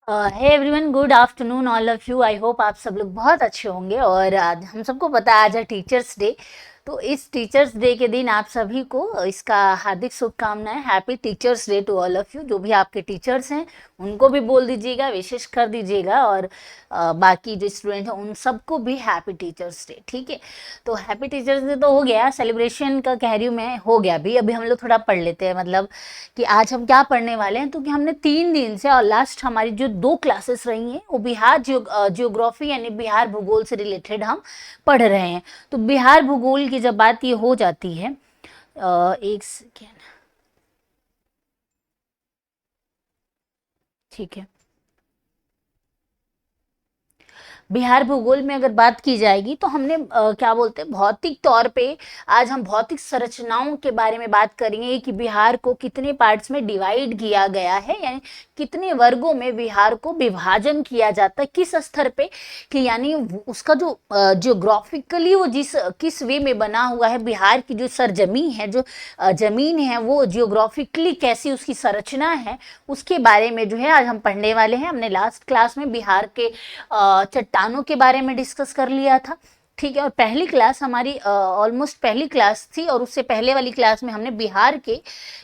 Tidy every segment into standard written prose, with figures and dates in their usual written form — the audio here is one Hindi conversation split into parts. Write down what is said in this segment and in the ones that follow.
Hey everyone, good afternoon all of you. I hope आप सब लोग बहुत अच्छे होंगे। और आज हम सबको पता है आज है टीचर्स डे। तो इस टीचर्स डे के दिन आप सभी को इसका हार्दिक शुभकामनाएं। Happy teachers day to all of you. जो भी आपके टीचर्स हैं उनको भी बोल दीजिएगा, विशेष कर दीजिएगा। और बाकी जो स्टूडेंट हैं उन सबको भी हैप्पी टीचर्स डे। ठीक है, तो हैप्पी टीचर्स डे तो हो गया, सेलिब्रेशन का कह रही हूँ मैं, हो गया। अभी हम लोग थोड़ा पढ़ लेते हैं, मतलब कि आज हम क्या पढ़ने वाले हैं। तो कि हमने 3 दिन से, और लास्ट हमारी जो 2 क्लासेस रही हैं वो बिहार जियोग्राफी यानी बिहार भूगोल से रिलेटेड हम पढ़ रहे हैं। तो बिहार भूगोल की जब बात ये हो जाती है, एक सेकेंड, ठीक है। बिहार भूगोल में अगर बात की जाएगी तो हमने क्या बोलते हैं, भौतिक तौर पे आज हम भौतिक संरचनाओं के बारे में बात करेंगे कि बिहार को कितने पार्ट्स में डिवाइड किया गया है, यानी कितने वर्गों में बिहार को विभाजन किया जाता है, किस स्तर पे, कि यानी उसका जो जियोग्राफिकली वो किस वे में बना हुआ है। बिहार की जो सरजमी है, जो जमीन है, वो जियोग्राफिकली कैसी उसकी संरचना है, उसके बारे में जो है आज हम पढ़ने वाले हैं। हमने लास्ट क्लास में बिहार के चट्टानों के बारे में डिस्कस कर लिया था। ठीक है, और पहली क्लास हमारी ऑलमोस्ट पहली क्लास थी, और उससे पहले वाली क्लास में हमने बिहार के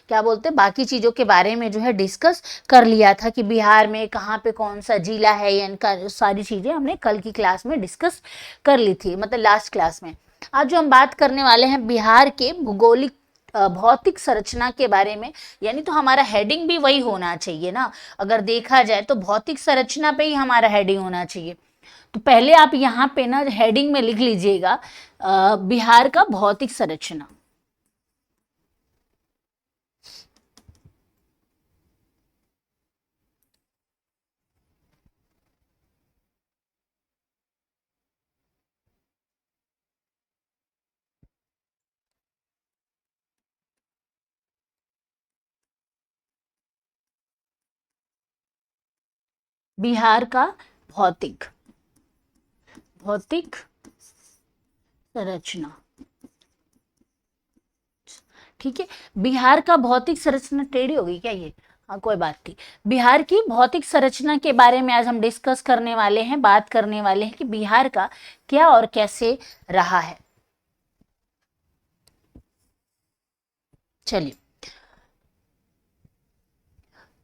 क्या बोलते हैं बाकी चीज़ों के बारे में जो है डिस्कस कर लिया था, कि बिहार में कहाँ पे कौन सा जिला है, या इनका सारी चीज़ें हमने कल की क्लास में डिस्कस कर ली थी, मतलब लास्ट क्लास में। आज जो हम बात करने वाले हैं बिहार के भूगोलिक भौतिक संरचना के बारे में, यानी तो हमारा हेडिंग भी वही होना चाहिए ना। अगर देखा जाए तो भौतिक संरचना पे ही हमारा हेडिंग होना चाहिए। तो पहले आप यहाँ पे ना हेडिंग में लिख लीजिएगा बिहार का भौतिक संरचना। बिहार का भौतिक भौतिक संरचना, ठीक है। बिहार का भौतिक संरचना टेढ़ी होगी क्या ये? हाँ, कोई बात नहीं। बिहार की भौतिक संरचना के बारे में आज हम डिस्कस करने वाले हैं, बात करने वाले हैं कि बिहार का क्या और कैसे रहा है। चलिए,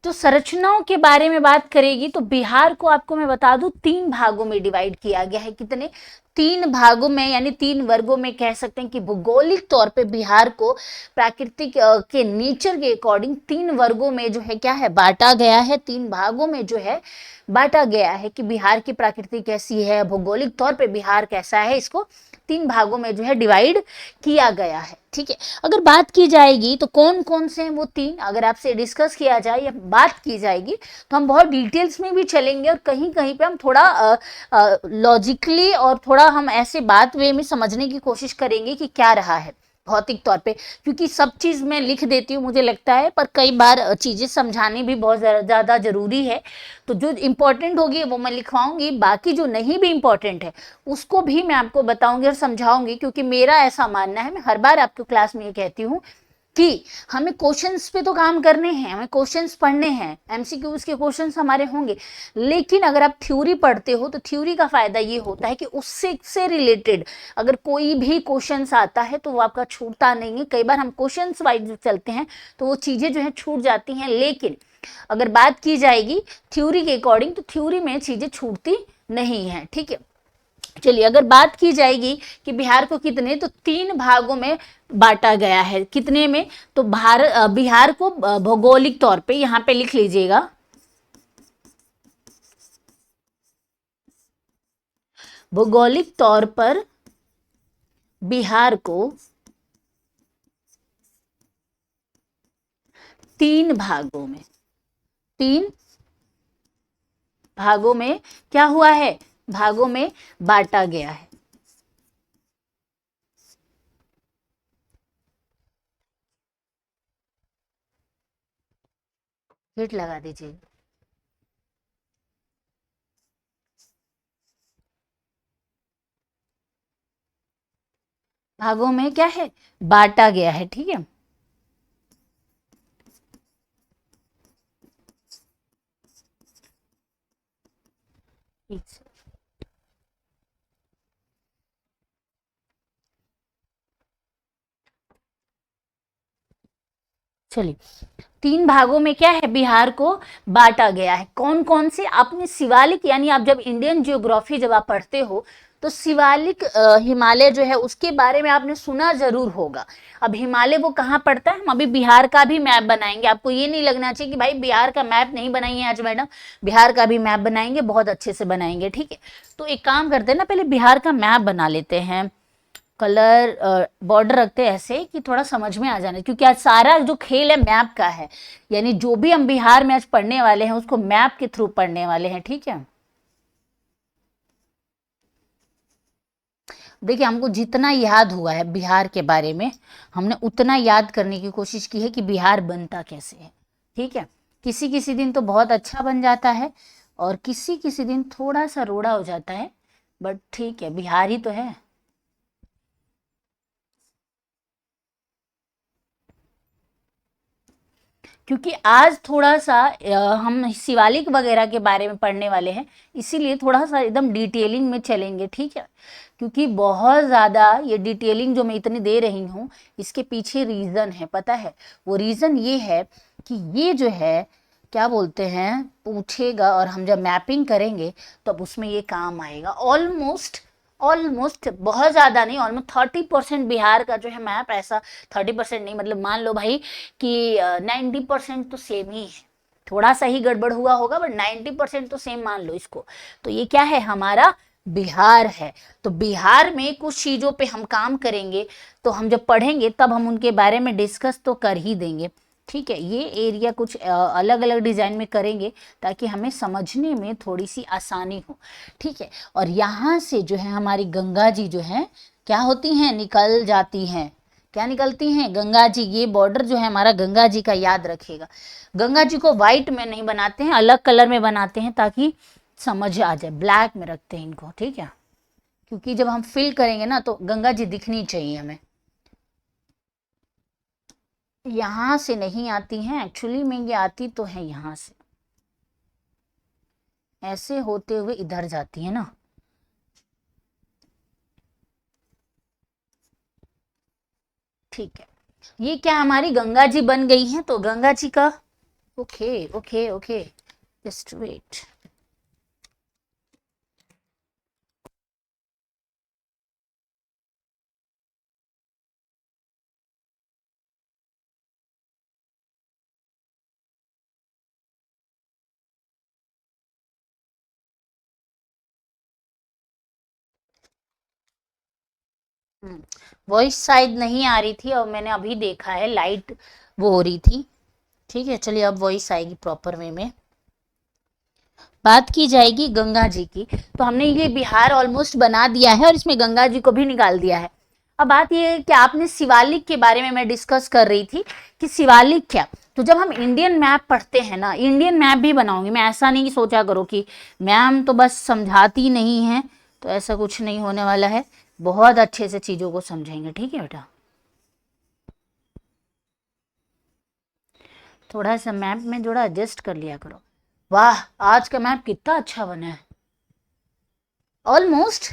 तो संरचनाओं के बारे में बात करेगी तो बिहार को आपको मैं बता दूं 3 भागों में डिवाइड किया गया है। कितने? 3 भागों में, यानी 3 वर्गों में कह सकते हैं कि भूगोलिक तौर पे बिहार को प्राकृतिक के नेचर के अकॉर्डिंग 3 वर्गों में जो है क्या है, बांटा गया है। 3 भागों में जो है बांटा गया है कि बिहार की प्रकृति कैसी है, भौगोलिक तौर पे बिहार कैसा है, इसको 3 भागों में जो है डिवाइड किया गया है। ठीक है, अगर बात की जाएगी तो कौन कौन से हैं वो 3, अगर आपसे डिस्कस किया जाए या बात की जाएगी तो हम बहुत डिटेल्स में भी चलेंगे, और कहीं कहीं पे हम थोड़ा लॉजिकली और थोड़ा हम ऐसे बात वे में समझने की कोशिश करेंगे कि क्या रहा है भौतिक तौर पे। क्योंकि सब चीज़ मैं लिख देती हूँ मुझे लगता है, पर कई बार चीज़ें समझानी भी बहुत ज़्यादा ज़रूरी है। तो जो इम्पोर्टेंट होगी वो मैं लिखवाऊंगी, बाकी जो नहीं भी इम्पोर्टेंट है उसको भी मैं आपको बताऊंगी और समझाऊंगी। क्योंकि मेरा ऐसा मानना है, मैं हर बार आपको क्लास में ये कहती हूँ कि हमें क्वेश्चंस पे तो काम करने हैं, हमें क्वेश्चंस पढ़ने हैं, एमसीक्यूज के क्वेश्चंस हमारे होंगे। लेकिन अगर आप थ्योरी पढ़ते हो तो थ्योरी का फायदा ये होता है कि उससे से रिलेटेड अगर कोई भी क्वेश्चंस आता है तो वो आपका छूटता नहीं है। कई बार हम क्वेश्चंस वाइज चलते हैं तो वो चीज़ें जो है छूट जाती हैं, लेकिन अगर बात की जाएगी थ्योरी के अकॉर्डिंग तो थ्योरी में चीज़ें छूटती नहीं है। ठीक है, चलिए, अगर बात की जाएगी कि बिहार को कितने, तो 3 भागों में बांटा गया है। कितने में? तो बिहार को भौगोलिक तौर पे यहाँ पे लिख लीजिएगा, भौगोलिक तौर पर बिहार को 3 भागों में, 3 भागों में क्या हुआ है, भागों में बांटा गया है। हिट लगा दीजिए। भागों में क्या है, बांटा गया है। ठीक है, ठीक से। चलिए, तीन भागों में क्या है, बिहार को बांटा गया है। कौन कौन से? आपने शिवालिक, यानी आप जब इंडियन जियोग्राफी जब आप पढ़ते हो तो शिवालिक हिमालय जो है उसके बारे में आपने सुना जरूर होगा। अब हिमालय वो कहाँ पड़ता है, हम अभी बिहार का भी मैप बनाएंगे। आपको ये नहीं लगना चाहिए कि भाई बिहार का मैप नहीं बनाइए आज मैडम, बिहार का भी मैप बनाएंगे, बहुत अच्छे से बनाएंगे, ठीक है। तो एक काम करते हैं ना, पहले बिहार का मैप बना लेते हैं। कलर बॉर्डर रखते हैं ऐसे कि थोड़ा समझ में आ जाना, क्योंकि आज सारा जो खेल है मैप का है, यानी जो भी हम बिहार में आज पढ़ने वाले हैं उसको मैप के थ्रू पढ़ने वाले हैं, ठीक है। देखिए, हमको जितना याद हुआ है बिहार के बारे में, हमने उतना याद करने की कोशिश की है कि बिहार बनता कैसे है, ठीक है। किसी किसी दिन तो बहुत अच्छा बन जाता है और किसी किसी दिन थोड़ा सा रोड़ा हो जाता है, बट ठीक है, बिहार ही तो है। क्योंकि आज थोड़ा सा हम शिवालिक वगैरह के बारे में पढ़ने वाले हैं, इसीलिए थोड़ा सा एकदम डिटेलिंग में चलेंगे, ठीक है। क्योंकि बहुत ज़्यादा ये डिटेलिंग जो मैं इतनी दे रही हूँ, इसके पीछे रीज़न है, पता है। वो रीज़न ये है कि ये जो है क्या बोलते हैं, पूछेगा और हम जब मैपिंग करेंगे तब उसमें ये काम आएगा। ऑलमोस्ट ऑलमोस्ट बहुत ज़्यादा नहीं, ऑलमोस्ट 30% बिहार का जो है मैप ऐसा, 30% नहीं, मतलब मान लो भाई कि 90% तो सेम ही है। थोड़ा सा ही गड़बड़ हुआ होगा बट 90% तो सेम मान लो इसको। तो ये क्या है, हमारा बिहार है। तो बिहार में कुछ चीज़ों पे हम काम करेंगे, तो हम जब पढ़ेंगे तब हम उनके बारे में डिस्कस तो कर ही देंगे, ठीक है। ये एरिया कुछ अलग अलग डिज़ाइन में करेंगे ताकि हमें समझने में थोड़ी सी आसानी हो, ठीक है। और यहाँ से जो है हमारी गंगा जी जो है क्या होती हैं, निकल जाती हैं। क्या निकलती हैं? गंगा जी। ये बॉर्डर जो है हमारा गंगा जी का, याद रखिएगा। गंगा जी को व्हाइट में नहीं बनाते हैं, अलग कलर में बनाते हैं ताकि समझ आ जाए, ब्लैक में रखते हैं इनको, ठीक है। क्योंकि जब हम फिल करेंगे ना तो गंगा जी दिखनी चाहिए हमें। यहाँ से नहीं आती हैं एक्चुअली में, ये आती तो है यहाँ से, ऐसे होते हुए इधर जाती है ना। ठीक है, ये क्या हमारी गंगा जी बन गई हैं, तो गंगा जी का, okay okay okay, just wait. Voice शायद नहीं आ रही थी और मैंने अभी देखा है लाइट वो हो रही थी, ठीक है। चलिए अब वॉइस आएगी प्रॉपर वे में, बात की जाएगी गंगा जी की। तो हमने ये बिहार ऑलमोस्ट बना दिया है और इसमें गंगा जी को भी निकाल दिया है। अब बात ये है कि आपने शिवालिक के बारे में मैं डिस्कस कर रही थी कि शिवालिक क्या। तो जब हम इंडियन मैप पढ़ते हैं ना, इंडियन मैप भी बनाऊंगी मैं, ऐसा नहीं कि सोचा करो कि मैम तो बस समझाती नहीं है, तो ऐसा कुछ नहीं होने वाला है। बहुत अच्छे से चीज़ों को समझेंगे, ठीक है बेटा। थोड़ा सा मैप में थोड़ा एडजस्ट कर लिया करो। वाह, आज का मैप कितना अच्छा बना है, ऑलमोस्ट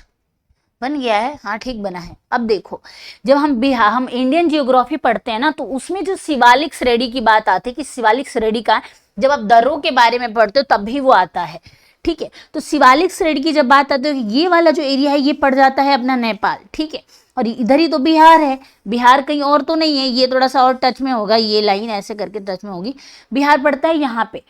बन गया है, हाँ ठीक बना है। अब देखो, जब हम बिहार, हम इंडियन जियोग्राफी पढ़ते हैं ना, तो उसमें जो शिवालिक श्रेणी की बात आती है कि शिवालिक श्रेणी का, जब आप दर्रों के बारे में पढ़ते हो तब भी वो आता है, ठीक है। तो शिवालिक श्रेणी की जब बात आती है, ये वाला जो एरिया है ये पड़ जाता है अपना नेपाल, ठीक है। और इधर ही तो बिहार है, बिहार कहीं और तो नहीं है, ये थोड़ा सा और टच में होगा, ये लाइन ऐसे करके टच में होगी, बिहार पड़ता है यहाँ पे,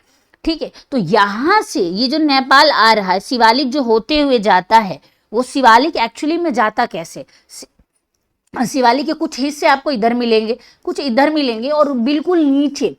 ठीक है। तो यहां से ये जो नेपाल आ रहा है, शिवालिक जो होते हुए जाता है, वो शिवालिक एक्चुअली में जाता कैसे, शिवालिक के कुछ हिस्से आपको इधर मिलेंगे, कुछ इधर मिलेंगे, और बिल्कुल नीचे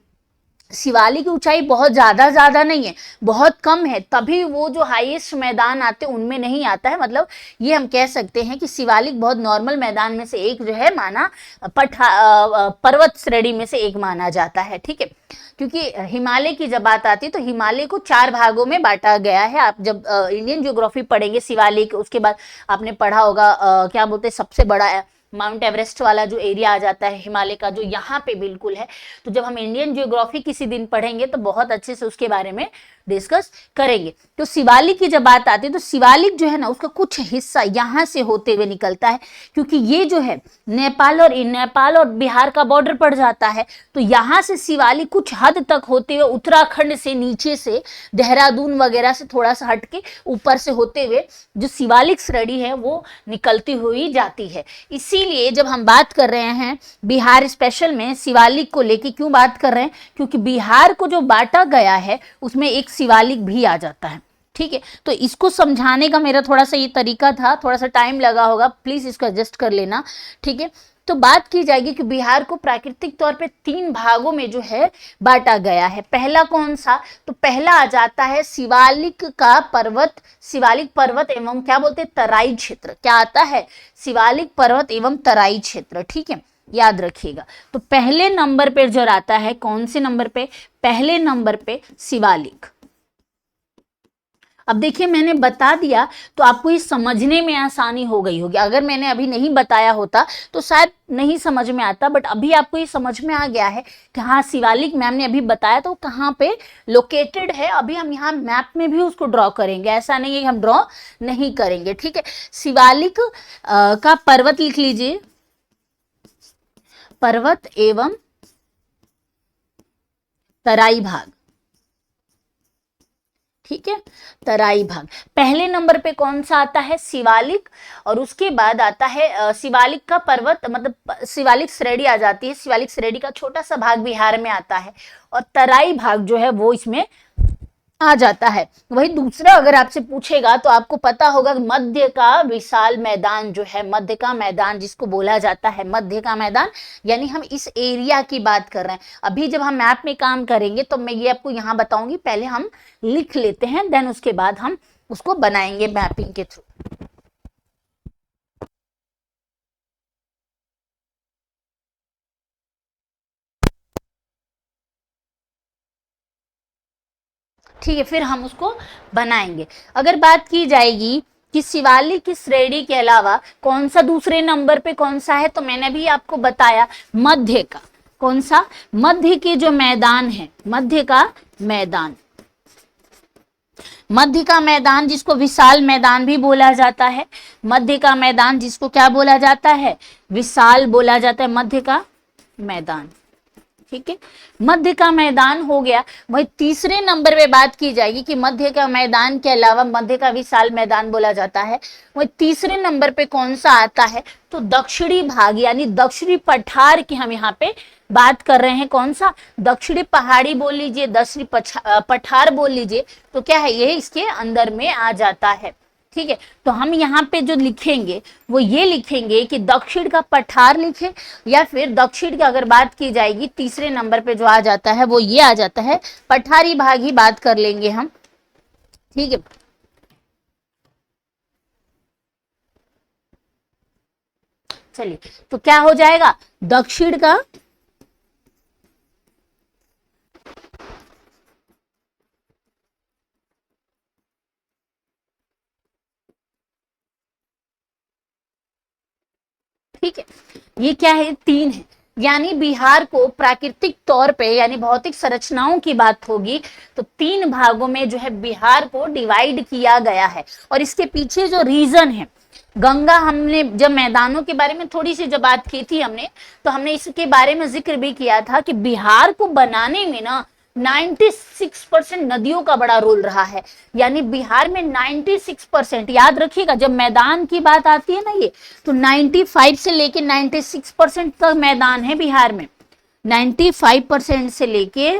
शिवालिक की ऊंचाई बहुत ज्यादा नहीं है, बहुत कम है, तभी वो जो हाईएस्ट मैदान आते हैं उनमें नहीं आता है। मतलब ये हम कह सकते हैं कि शिवालिक बहुत नॉर्मल मैदान में से एक जो है माना, पर्वत श्रेणी में से एक माना जाता है, ठीक है। क्योंकि हिमालय की जब बात आती है तो हिमालय को 4 भागों में बांटा गया है। आप जब इंडियन ज्योग्राफी पढ़ेंगे शिवालिक, उसके बाद आपने पढ़ा होगा क्या बोलते हैं, सबसे बड़ा माउंट एवरेस्ट वाला जो एरिया आ जाता है हिमालय का, जो यहाँ पे बिल्कुल है। तो जब हम इंडियन ज्योग्राफी किसी दिन पढ़ेंगे तो बहुत अच्छे से उसके बारे में डिस्कस करेंगे। तो शिवालिक की जब बात आती है तो शिवालिक जो है ना उसका कुछ हिस्सा यहाँ से होते हुए निकलता है, क्योंकि ये जो है नेपाल और बिहार का बॉर्डर पड़ जाता है। तो यहाँ से शिवालिक कुछ हद तक होते हुए उत्तराखंड से नीचे से देहरादून वगैरह से थोड़ा सा हटके ऊपर से होते हुए जो शिवालिक श्रेणी है वो निकलती हुई जाती है। इसीलिए जब हम बात कर रहे हैं बिहार स्पेशल में शिवालिक को लेके, क्यों बात कर रहे हैं, क्योंकि बिहार को जो बांटा गया है उसमें एक शिवालिक भी आ जाता है। ठीक है, तो इसको समझाने का मेरा थोड़ा सा ये तरीका था, थोड़ा सा टाइम लगा होगा, प्लीज इसको एडजस्ट कर लेना। ठीक है, तो बात की जाएगी कि बिहार को प्राकृतिक तौर पे 3 भागों में जो है बांटा गया है। पहला कौन सा, तो पहला आ जाता है शिवालिक पर्वत एवं क्या बोलते हैं तराई क्षेत्र। क्या आता है, शिवालिक पर्वत एवं तराई क्षेत्र। ठीक है, याद रखिएगा। तो पहले नंबर पे जो आता है, कौन से नंबर पे, पहले नंबर पे शिवालिक। अब देखिए मैंने बता दिया तो आपको ये समझने में आसानी हो गई होगी। अगर मैंने अभी नहीं बताया होता तो शायद नहीं समझ में आता, बट अभी आपको ये समझ में आ गया है कि हाँ शिवालिक मैम ने अभी बताया तो कहाँ पे लोकेटेड है। अभी हम यहाँ मैप में भी उसको ड्रॉ करेंगे, ऐसा नहीं है कि हम ड्रॉ नहीं करेंगे। ठीक है, शिवालिक का पर्वत लिख लीजिए, पर्वत एवं तराई भाग। ठीक है, तराई भाग। पहले नंबर पे कौन सा आता है, शिवालिक, और उसके बाद आता है शिवालिक का पर्वत, मतलब शिवालिक श्रेणी आ जाती है। शिवालिक श्रेणी का छोटा सा भाग बिहार में आता है और तराई भाग जो है वो इसमें आ जाता है। वही दूसरा अगर आपसे पूछेगा तो आपको पता होगा मध्य का विशाल मैदान जो है, मध्य का मैदान जिसको बोला जाता है मध्य का मैदान, यानी हम इस एरिया की बात कर रहे हैं। अभी जब हम मैप में काम करेंगे तो मैं ये आपको यहाँ बताऊंगी, पहले हम लिख लेते हैं, देन उसके बाद हम उसको बनाएंगे मैपिंग के थ्रू। ठीक है, फिर हम उसको बनाएंगे। अगर बात की जाएगी कि शिवालिक की श्रेणी के अलावा कौन सा दूसरे नंबर पे कौन सा है, तो मैंने भी आपको बताया मध्य का। कौन सा, मध्य के जो मैदान है, मध्य का मैदान, मध्य का मैदान जिसको विशाल मैदान भी बोला जाता है। मध्य का मैदान जिसको क्या बोला जाता है, विशाल बोला जाता है, मध्य का मैदान। ठीक है, मध्य का मैदान हो गया। वही तीसरे नंबर पे बात की जाएगी कि मध्य का मैदान के अलावा मध्य का विशाल मैदान बोला जाता है। वही तीसरे नंबर पे कौन सा आता है, तो दक्षिणी भाग यानी दक्षिणी पठार की हम यहाँ पे बात कर रहे हैं। कौन सा, दक्षिणी पहाड़ी बोल लीजिए, दक्षिणी पठार बोल लीजिए, तो क्या है ये इसके अंदर में आ जाता है। ठीक है, तो हम यहाँ पे जो लिखेंगे वो ये लिखेंगे कि दक्षिण का पठार लिखे, या फिर दक्षिण की अगर बात की जाएगी तीसरे नंबर पे जो आ जाता है वो ये आ जाता है पठारी भाग ही बात कर लेंगे हम। ठीक है, चलिए तो क्या हो जाएगा, दक्षिण का ठीक है, ये क्या है, 3 है। यानी बिहार को प्राकृतिक तौर पे यानी भौतिक संरचनाओं की बात होगी तो 3 भागों में जो है बिहार को डिवाइड किया गया है। और इसके पीछे जो रीजन है, गंगा, हमने जब मैदानों के बारे में थोड़ी सी जब बात की थी हमने, तो हमने इसके बारे में जिक्र भी किया था कि बिहार को बनाने में ना 96% नदियों का बड़ा रोल रहा है। यानी बिहार में 96%, याद रखिएगा जब मैदान की बात आती है ना ये, तो 95 से लेके 96% तक मैदान है बिहार में। 95% से लेके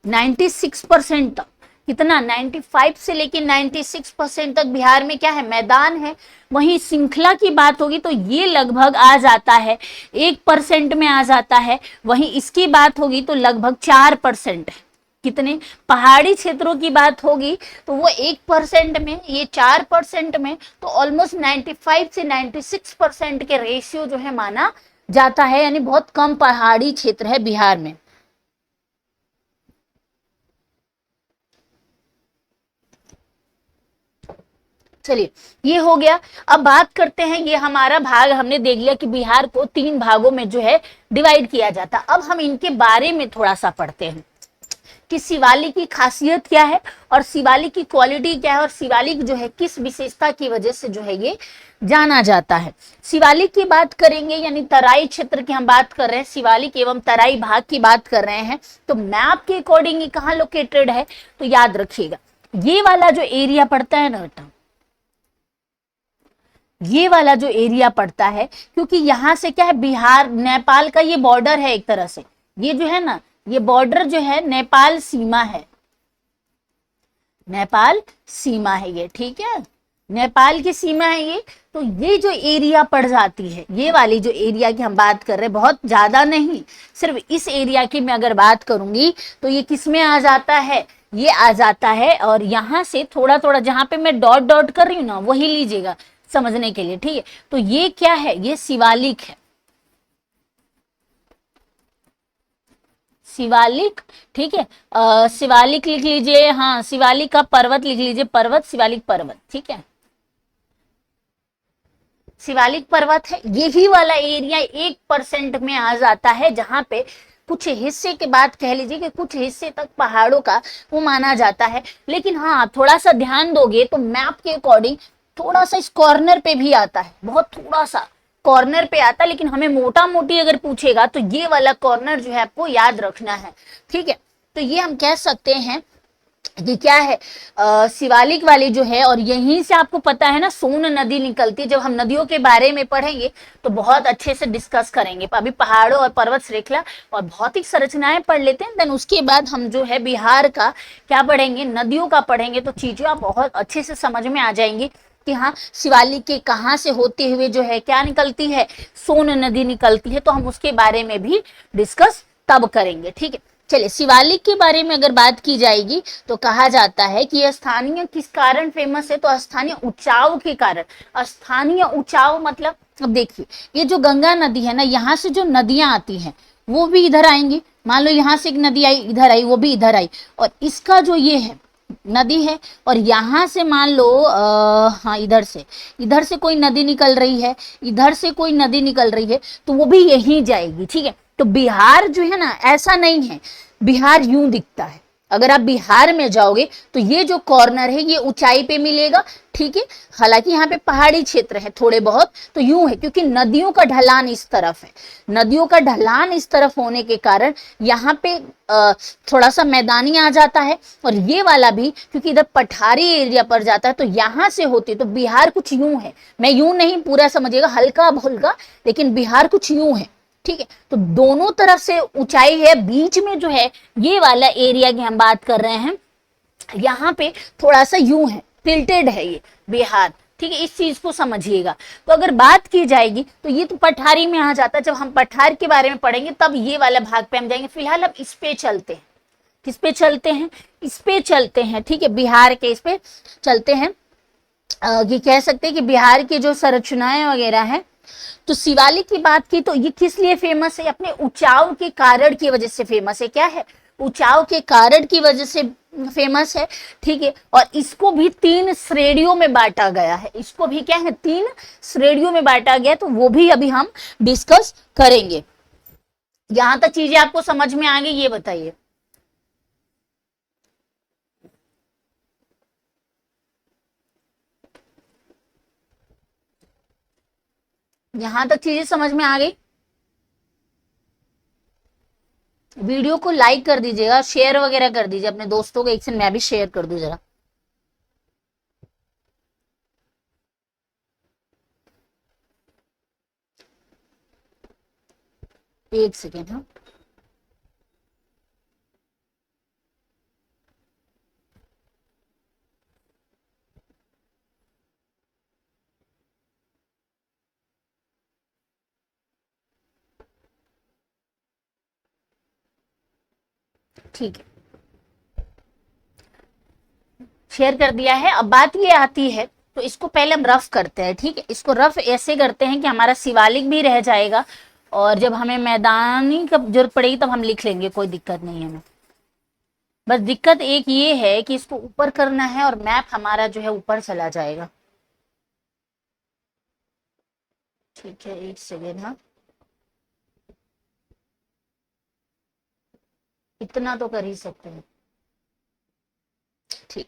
96% तक, कितना, 95 से लेके 96% तक बिहार में क्या है, मैदान है। वहीं श्रृंखला की बात होगी तो ये लगभग आ जाता है 1% में आ जाता है। वहीं इसकी बात होगी तो लगभग 4% है। कितने, पहाड़ी क्षेत्रों की बात होगी तो वो 1% में, ये 4% में, तो ऑलमोस्ट 95 से 96% के रेशियो जो है माना जाता है। यानी बहुत कम पहाड़ी क्षेत्र है बिहार में। चलिए ये हो गया। अब बात करते हैं, ये हमारा भाग हमने देख लिया कि बिहार को 3 भागों में जो है डिवाइड किया जाता। अब हम इनके बारे में थोड़ा सा पढ़ते हैं कि शिवालिक की खासियत क्या है और शिवालिक की क्वालिटी क्या है और शिवालिक जो है किस विशेषता की वजह से जो है ये जाना जाता है। शिवालिक की बात करेंगे यानी तराई क्षेत्र की हम बात कर रहे हैं, शिवालिक एवं तराई भाग की बात कर रहे हैं, तो मैप के अकॉर्डिंग ये कहाँ लोकेटेड है, तो याद रखिएगा ये वाला जो एरिया पड़ता है ना बेटा, ये वाला जो एरिया पड़ता है, क्योंकि यहां से क्या है बिहार नेपाल का ये बॉर्डर है एक तरह से, ये जो है ना ये बॉर्डर जो है नेपाल सीमा है, नेपाल सीमा है ये, ठीक है, नेपाल की सीमा है ये। तो ये जो एरिया पड़ जाती है, ये वाली जो एरिया की हम बात कर रहे हैं, बहुत ज्यादा नहीं, सिर्फ इस एरिया की मैं अगर बात करूंगी तो ये किस में आ जाता है, ये आ जाता है, और यहां से थोड़ा थोड़ा जहां पे मैं डॉट डॉट कर रही हूँ ना वही लीजिएगा समझने के लिए, ठीक है। तो ये क्या है, ये शिवालिक है, शिवालिक, ठीक है। शिवालिक लिख लीजिए, हाँ शिवालिक का पर्वत लिख लीजिए, पर्वत शिवालिक पर्वत, ठीक है, शिवालिक पर्वत है। यही वाला एरिया 1% में आ जाता है, जहां पे कुछ हिस्से के बाद कह लीजिए कि कुछ हिस्से तक पहाड़ों का वो माना जाता है, लेकिन हाँ आप थोड़ा सा ध्यान दोगे तो मैप के अकॉर्डिंग थोड़ा सा इस कॉर्नर पे भी आता है, बहुत थोड़ा सा कॉर्नर पे आता है, लेकिन हमें मोटा मोटी अगर पूछेगा तो ये वाला कॉर्नर जो है आपको याद रखना है, ठीक है। तो ये हम कह सकते हैं कि क्या है, शिवालिक वाली जो है, और यहीं से आपको पता है ना सोन नदी निकलती है, जब हम नदियों के बारे में पढ़ेंगे तो बहुत अच्छे से डिस्कस करेंगे, अभी पहाड़ों और पर्वत श्रृंखला और भौतिक संरचनाएं पढ़ लेते हैं, देन उसके बाद हम जो है बिहार का क्या पढ़ेंगे, नदियों का पढ़ेंगे, तो चीजें आप बहुत अच्छे से समझ में आ जाएंगी कि हाँ शिवालिक के कहाँ से होते हुए जो है क्या निकलती है, सोन नदी निकलती है, तो हम उसके बारे में भी डिस्कस तब करेंगे, ठीक है। चलिए शिवालिक के बारे में अगर बात की जाएगी तो कहा जाता है कि यह स्थानीय किस कारण फेमस है, तो स्थानीय ऊंचाव के कारण। स्थानीय ऊंचाव मतलब, अब देखिए ये जो गंगा नदी है ना, यहाँ से जो नदियां आती हैं वो भी इधर आएंगी, मान लो यहाँ से एक नदी आई इधर आई, वो भी इधर आई, और इसका जो ये है नदी है, और यहाँ से मान लो हाँ इधर से कोई नदी निकल रही है, इधर से कोई नदी निकल रही है, तो वो भी यहीं जाएगी, ठीक है। तो बिहार जो है ना ऐसा नहीं है, बिहार यूं दिखता है, अगर आप बिहार में जाओगे तो ये जो कॉर्नर है ये ऊंचाई पे मिलेगा, ठीक है, हालांकि यहाँ पे पहाड़ी क्षेत्र है थोड़े बहुत, तो यूं है क्योंकि नदियों का ढलान इस तरफ है, नदियों का ढलान इस तरफ होने के कारण यहाँ पे थोड़ा सा मैदानी आ जाता है, और ये वाला भी क्योंकि इधर पठारी एरिया पर जाता है, तो यहाँ से होती, तो बिहार कुछ यूं है, मैं यूं नहीं पूरा समझिएगा, हल्का भुल्का, लेकिन बिहार कुछ यूं है, ठीक है। तो दोनों तरफ से ऊंचाई है, बीच में जो है ये वाला एरिया की हम बात कर रहे हैं, यहाँ पे थोड़ा सा यूं है, टिल्टेड है ये बिहार, ठीक है, इस चीज को समझिएगा। तो अगर बात की जाएगी तो ये तो पठारी में आ जाता है, जब हम पठार के बारे में पढ़ेंगे तब ये वाला भाग पे हम जाएंगे, फिलहाल अब इस पे चलते हैं, किस पे चलते हैं, इस पे चलते हैं, ठीक है, बिहार के इस पे चलते हैं। ये कह सकते हैं कि बिहार की जो संरचनाएं वगैरह है, तो शिवालिक की बात की तो ये किस लिए फेमस है, अपने ऊंचाव के कारण की वजह से फेमस है, क्या है, ऊंचाव के कारण की वजह से फेमस है, ठीक है। और इसको भी 3 श्रेणियों में बांटा गया है, इसको भी क्या है 3 श्रेणियों में बांटा गया, तो वो भी अभी हम डिस्कस करेंगे। यहां तक चीजें आपको समझ में आ गई, ये बताइए। यहां तक चीजें समझ में आ गई, वीडियो को लाइक कर दीजिएगा, शेयर वगैरह कर दीजिए अपने दोस्तों को, एक से मैं भी शेयर कर दूं जरा। एक सेकेंड, हाँ ठीक है, शेयर कर दिया है। अब बात ये आती है, तो इसको पहले हम रफ करते हैं, ठीक है, इसको रफ ऐसे करते हैं कि हमारा शिवालिक भी रह जाएगा, और जब हमें मैदानी की जरूरत पड़ेगी तब हम लिख लेंगे, कोई दिक्कत नहीं है हमें। बस दिक्कत एक ये है कि इसको ऊपर करना है और मैप हमारा जो है ऊपर चला जाएगा, ठीक है, एक सेकेंड, हाँ इतना तो कर ही सकते हैं। ठीक,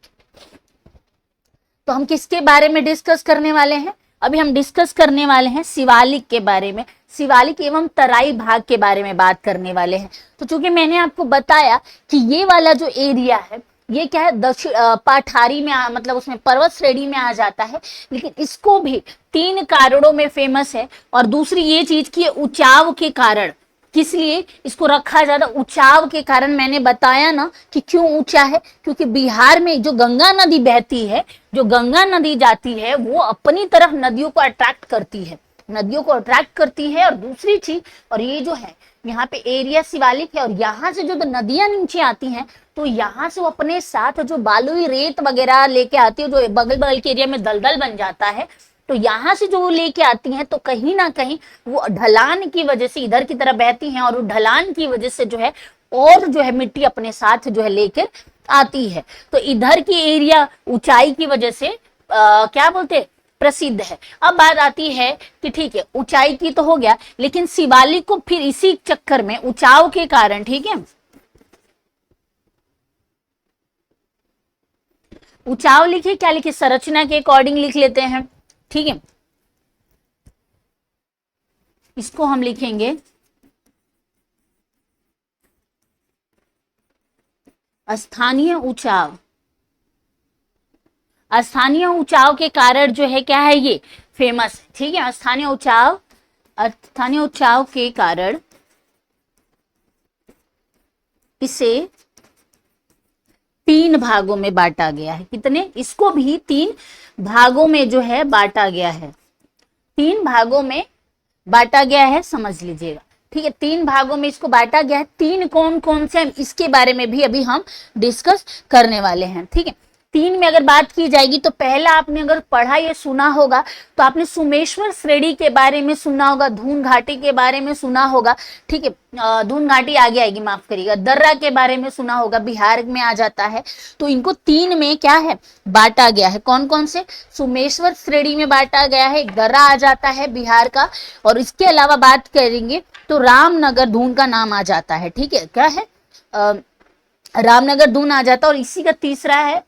तो हम किसके बारे में डिस्कस करने वाले हैं? अभी हम डिस्कस करने वाले हैं शिवालिक के बारे में, शिवालिक एवं तराई भाग के बारे में बात करने वाले हैं। तो चूंकि मैंने आपको बताया कि ये वाला जो एरिया है ये क्या है, दक्षिण पठारी में मतलब उसमें पर्वत श्रेणी में आ जाता है, लेकिन इसको भी 3 कारणों में फेमस है। और दूसरी ये चीज की ऊंचाव के कारण, किस लिए इसको रखा जाता, ऊंचाव के कारण। मैंने बताया ना कि क्यों ऊंचा है, क्योंकि बिहार में जो गंगा नदी बहती है, जो गंगा नदी जाती है वो अपनी तरफ नदियों को अट्रैक्ट करती है, नदियों को अट्रैक्ट करती है। और दूसरी चीज, और ये जो है यहाँ पे एरिया शिवालिक है, और यहाँ से जो नदियां नीचे आती हैं तो यहाँ से वो अपने साथ जो बालुई रेत वगैरह लेके आती है, जो बगल बगल के एरिया में दलदल बन जाता है, तो यहाँ से जो वो लेके आती हैं तो कहीं ना कहीं वो ढलान की वजह से इधर की तरफ बहती हैं, और वो ढलान की वजह से जो है और जो है मिट्टी अपने साथ जो है लेकर आती है। तो इधर की एरिया ऊंचाई की वजह से क्या बोलते प्रसिद्ध है। अब बात आती है कि ठीक है ऊंचाई की तो हो गया, लेकिन शिवालिक को फिर इसी चक्कर में ऊंचाव के कारण, ठीक है, ऊंचाव लिखे क्या लिखे, संरचना के अकॉर्डिंग लिख लेते हैं, ठीक है। इसको हम लिखेंगे स्थानीय ऊंचाव। स्थानीय ऊंचाव के कारण जो है क्या है, ये फेमस है, ठीक है। स्थानीय ऊंचाव के कारण इसे 3 भागों में बांटा गया है। कितने? इसको भी 3 भागों में जो है बांटा गया है, 3 भागों में बांटा गया है, समझ लीजिएगा, ठीक है। 3 भागों में इसको बांटा गया है। 3 कौन कौन से, इसके बारे में भी अभी हम डिस्कस करने वाले हैं, ठीक है। 3 में अगर बात की जाएगी तो पहला आपने अगर पढ़ा या सुना होगा तो आपने सुमेश्वर श्रेणी के बारे में सुना होगा, धून घाटी के बारे में सुना होगा, ठीक है। धून घाटी आगे आएगी, माफ करिएगा, दर्रा के बारे में सुना होगा, बिहार में आ जाता है। तो इनको 3 में क्या है बांटा गया है। कौन कौन से? सुमेश्वर श्रेणी में बांटा गया है, दर्रा आ जाता है बिहार का, और इसके अलावा बात करेंगे तो रामनगर धून का नाम आ जाता है, ठीक है। क्या है? रामनगर धून आ जाता है। और इसी का तीसरा है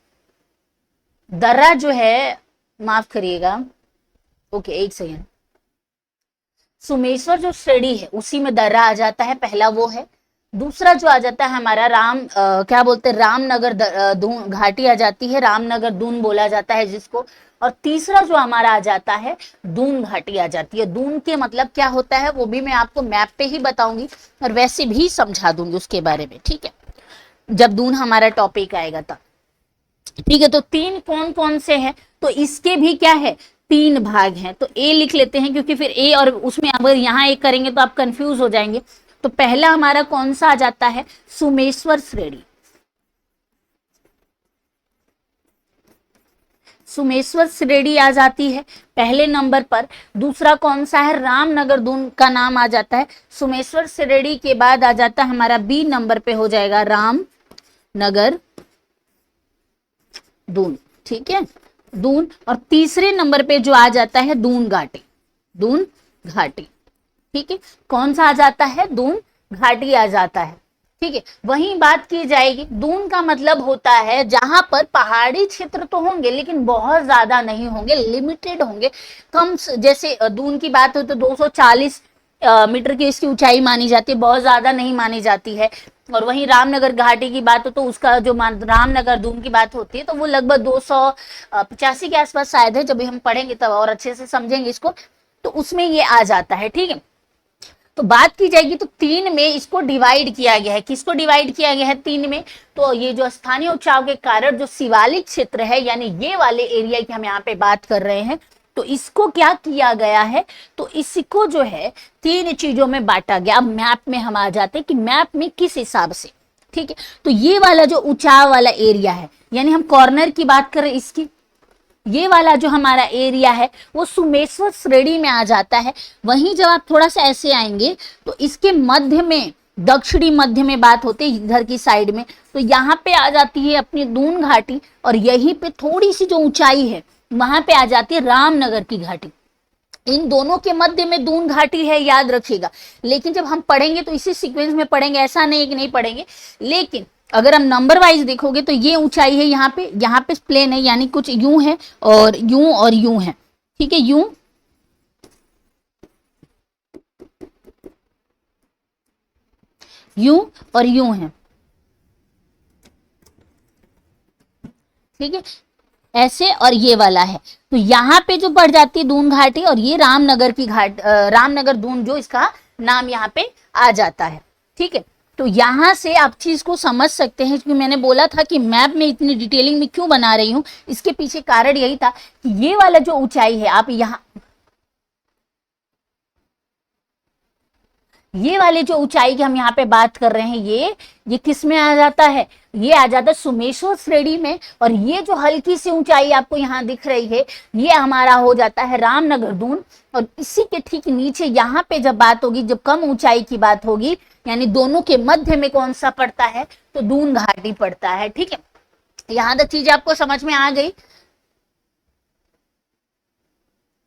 दर्रा जो है, माफ करिएगा, ओके एक सेकेंड, सुमेश्वर जो श्रेणी है उसी में दर्रा आ जाता है, पहला वो है। दूसरा जो आ जाता है हमारा क्या बोलते हैं, रामनगर दून घाटी आ जाती है, रामनगर दून बोला जाता है जिसको। और तीसरा जो हमारा आ जाता है दून घाटी आ जाती है। दून के मतलब क्या होता है वो भी मैं आपको मैप पे ही बताऊंगी, और वैसे भी समझा दूंगी उसके बारे में, ठीक है, जब दून हमारा टॉपिक आएगा तब, ठीक है। तो 3 कौन कौन से हैं, तो इसके भी क्या है 3 भाग हैं। तो ए लिख लेते हैं, क्योंकि फिर ए और उसमें अगर यहाँ एक करेंगे तो आप कंफ्यूज हो जाएंगे। तो पहला हमारा कौन सा आ जाता है, सुमेश्वर श्रेणी, सुमेश्वर श्रेणी आ जाती है पहले नंबर पर। दूसरा कौन सा है, रामनगर दून का नाम आ जाता है। सुमेश्वर श्रेणी के बाद आ जाता है हमारा बी नंबर पे हो जाएगा रामनगर दून, ठीक है, दून। और तीसरे नंबर पे जो आ जाता है दून घाटी, दून घाटी, ठीक है। कौन सा आ जाता है, दून घाटी आ जाता है, ठीक है। वहीं बात की जाएगी, दून का मतलब होता है जहां पर पहाड़ी क्षेत्र तो होंगे लेकिन बहुत ज्यादा नहीं होंगे, लिमिटेड होंगे, कम। जैसे दून की बात हो तो 240 मीटर की इसकी ऊंचाई मानी जाती है, बहुत ज्यादा नहीं मानी जाती है। और वहीं रामनगर घाटी की बात हो तो उसका जो रामनगर दून की बात होती है तो वो लगभग 285 के आसपास शायद है, जब हम पढ़ेंगे तब और अच्छे से समझेंगे इसको, तो उसमें ये आ जाता है, ठीक है। तो बात की जाएगी तो 3 में इसको डिवाइड किया गया है। किसको डिवाइड किया गया है 3 में, तो ये जो स्थानीय ऊंचाव के कारण जो शिवालिक क्षेत्र है, यानी ये वाले एरिया की हम यहाँ पे बात कर रहे हैं, तो इसको क्या किया गया है, तो इसको जो है 3 चीजों में बांटा गया। अब मैप में हम आ जाते हैं कि मैप में किस हिसाब से, ठीक है। तो ये वाला जो ऊंचाव वाला एरिया है, यानी हम कॉर्नर की बात करें इसकी, ये वाला जो हमारा एरिया है वो सुमेश्वर श्रेणी में आ जाता है। वहीं जब आप थोड़ा सा ऐसे आएंगे तो इसके मध्य में, दक्षिणी मध्य में बात होती है इधर की साइड में, तो यहाँ पे आ जाती है अपनी दून घाटी, और यहीं पे थोड़ी सी जो ऊंचाई है वहां पे आ जाती है रामनगर की घाटी। इन दोनों के मध्य में दून घाटी है, याद रखिएगा। लेकिन जब हम पढ़ेंगे तो इसी सीक्वेंस में पढ़ेंगे, ऐसा नहीं कि नहीं पढ़ेंगे, लेकिन अगर हम नंबर वाइज देखोगे तो ये ऊंचाई है, यहाँ पे प्लेन है यानी कुछ यूं है और यूं है, ठीक है, यूं और यूं है, ठीक है, ऐसे, और ये वाला है। तो यहाँ पे जो पड़ जाती है दून घाटी, और ये रामनगर की रामनगर दून जो इसका नाम यहाँ पे आ जाता है, ठीक है। तो यहाँ से आप चीज को समझ सकते हैं, क्योंकि मैंने बोला था कि मैप में इतनी डिटेलिंग में क्यों बना रही हूँ, इसके पीछे कारण यही था कि ये वाला जो ऊंचाई है, आप यहाँ ये वाले जो ऊंचाई की हम यहाँ पे बात कर रहे हैं, ये किस में आ जाता है, ये आ जाता है सुमेश्वर श्रेणी में। और ये जो हल्की सी ऊंचाई आपको यहाँ दिख रही है, ये हमारा हो जाता है रामनगर दून। और इसी के ठीक नीचे यहाँ पे जब बात होगी, जब कम ऊंचाई की बात होगी, यानी दोनों के मध्य में कौन सा पड़ता है, तो दून घाटी पड़ता है, ठीक है। यहाँ तक चीजें आपको समझ में आ गई,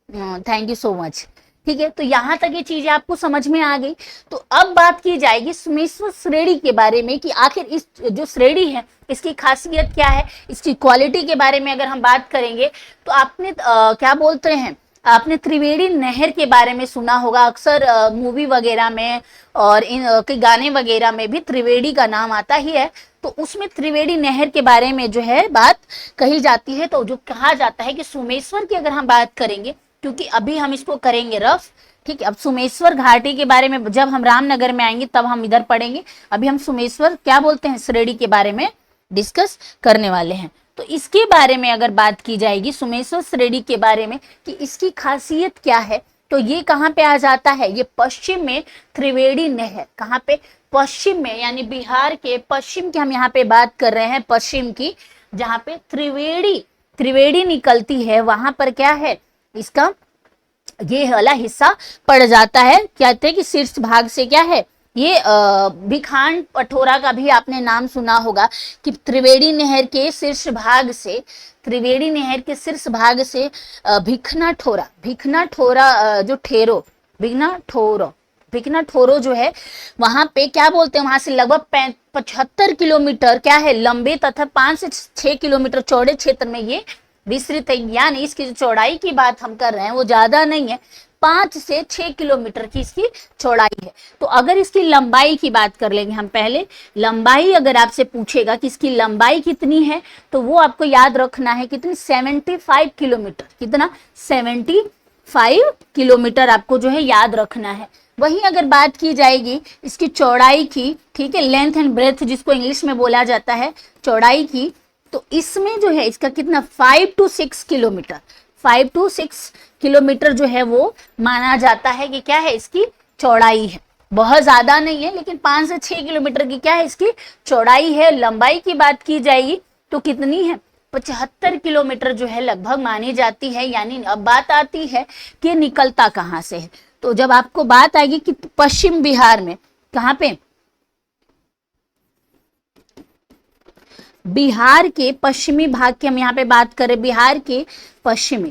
थैंक यू सो मच, ठीक है। तो यहां तक ये चीजें आपको समझ में आ गई। तो अब बात की जाएगी सुमेश्वर श्रेणी के बारे में कि आखिर इस जो श्रेणी है इसकी खासियत क्या है, इसकी क्वालिटी के बारे में अगर हम बात करेंगे तो आपने क्या बोलते हैं, आपने त्रिवेणी नहर के बारे में सुना होगा अक्सर, मूवी वगैरह में और इन के गाने वगैरह में भी त्रिवेणी का नाम आता ही है। तो उसमें त्रिवेणी नहर के बारे में जो है बात कही जाती है। तो जो कहा जाता है कि सुमेश्वर की अगर हम बात करेंगे, क्योंकि अभी हम इसको करेंगे रफ, ठीक है। अब सुमेश्वर घाटी के बारे में जब हम रामनगर में आएंगे तब हम इधर पढ़ेंगे। अभी हम सुमेश्वर क्या बोलते हैं श्रेणी के बारे में डिस्कस करने वाले हैं। तो इसके बारे में अगर बात की जाएगी सुमेश्वर श्रेणी के बारे में कि इसकी खासियत क्या है, तो ये कहाँ पे आ जाता है, ये पश्चिम में त्रिवेणी नहर, कहाँ पे, पश्चिम में, यानी बिहार के पश्चिम की हम यहाँ पे बात कर रहे हैं, पश्चिम की, जहाँ पे त्रिवेणी निकलती है, वहां पर क्या है, इसका ये वाला हिस्सा पड़ जाता है। कहते हैं कि शीर्ष भाग से क्या है, ये भिखान पठोरा का भी आपने नाम सुना होगा कि त्रिवेणी नहर के शीर्ष भाग से, त्रिवेणी नहर के शीर्ष भाग से भिखना ठोरा जो ठेरो, भिखना ठोरो जो है, वहां पे क्या बोलते हैं, वहां से लगभग 75 किलोमीटर क्या है लंबे तथा 5 से 6 किलोमीटर चौड़े क्षेत्र में ये विस्तृत है। यानी इसकी जो चौड़ाई की बात हम कर रहे हैं वो ज्यादा नहीं है, 5 से 6 किलोमीटर की इसकी चौड़ाई है। तो अगर इसकी लंबाई की बात कर लेंगे हम पहले, लंबाई अगर आपसे पूछेगा कि इसकी लंबाई कितनी है, तो वो आपको याद रखना है कितनी, 75 किलोमीटर, कितना, 75 किलोमीटर आपको जो है याद रखना है। वहीं अगर बात की जाएगी इसकी चौड़ाई की, ठीक है, लेंथ एंड ब्रेथ जिसको इंग्लिश में बोला जाता है, चौड़ाई की, तो इसमें जो है इसका कितना, 5 to 6 किलोमीटर, 5 to 6 किलोमीटर जो है वो माना जाता है कि क्या है, इसकी चौड़ाई है। बहुत ज्यादा नहीं है, लेकिन 5 से 6 किलोमीटर की क्या है, इसकी चौड़ाई है। लंबाई की बात की जाएगी तो कितनी है, 75 किलोमीटर जो है लगभग मानी जाती है। यानी अब बात आती है कि निकलता कहाँ से है। तो जब आपको बात आएगी कि पश्चिम बिहार में, कहाँ पे, बिहार के पश्चिमी भाग की हम यहाँ पे बात करें, बिहार के पश्चिमी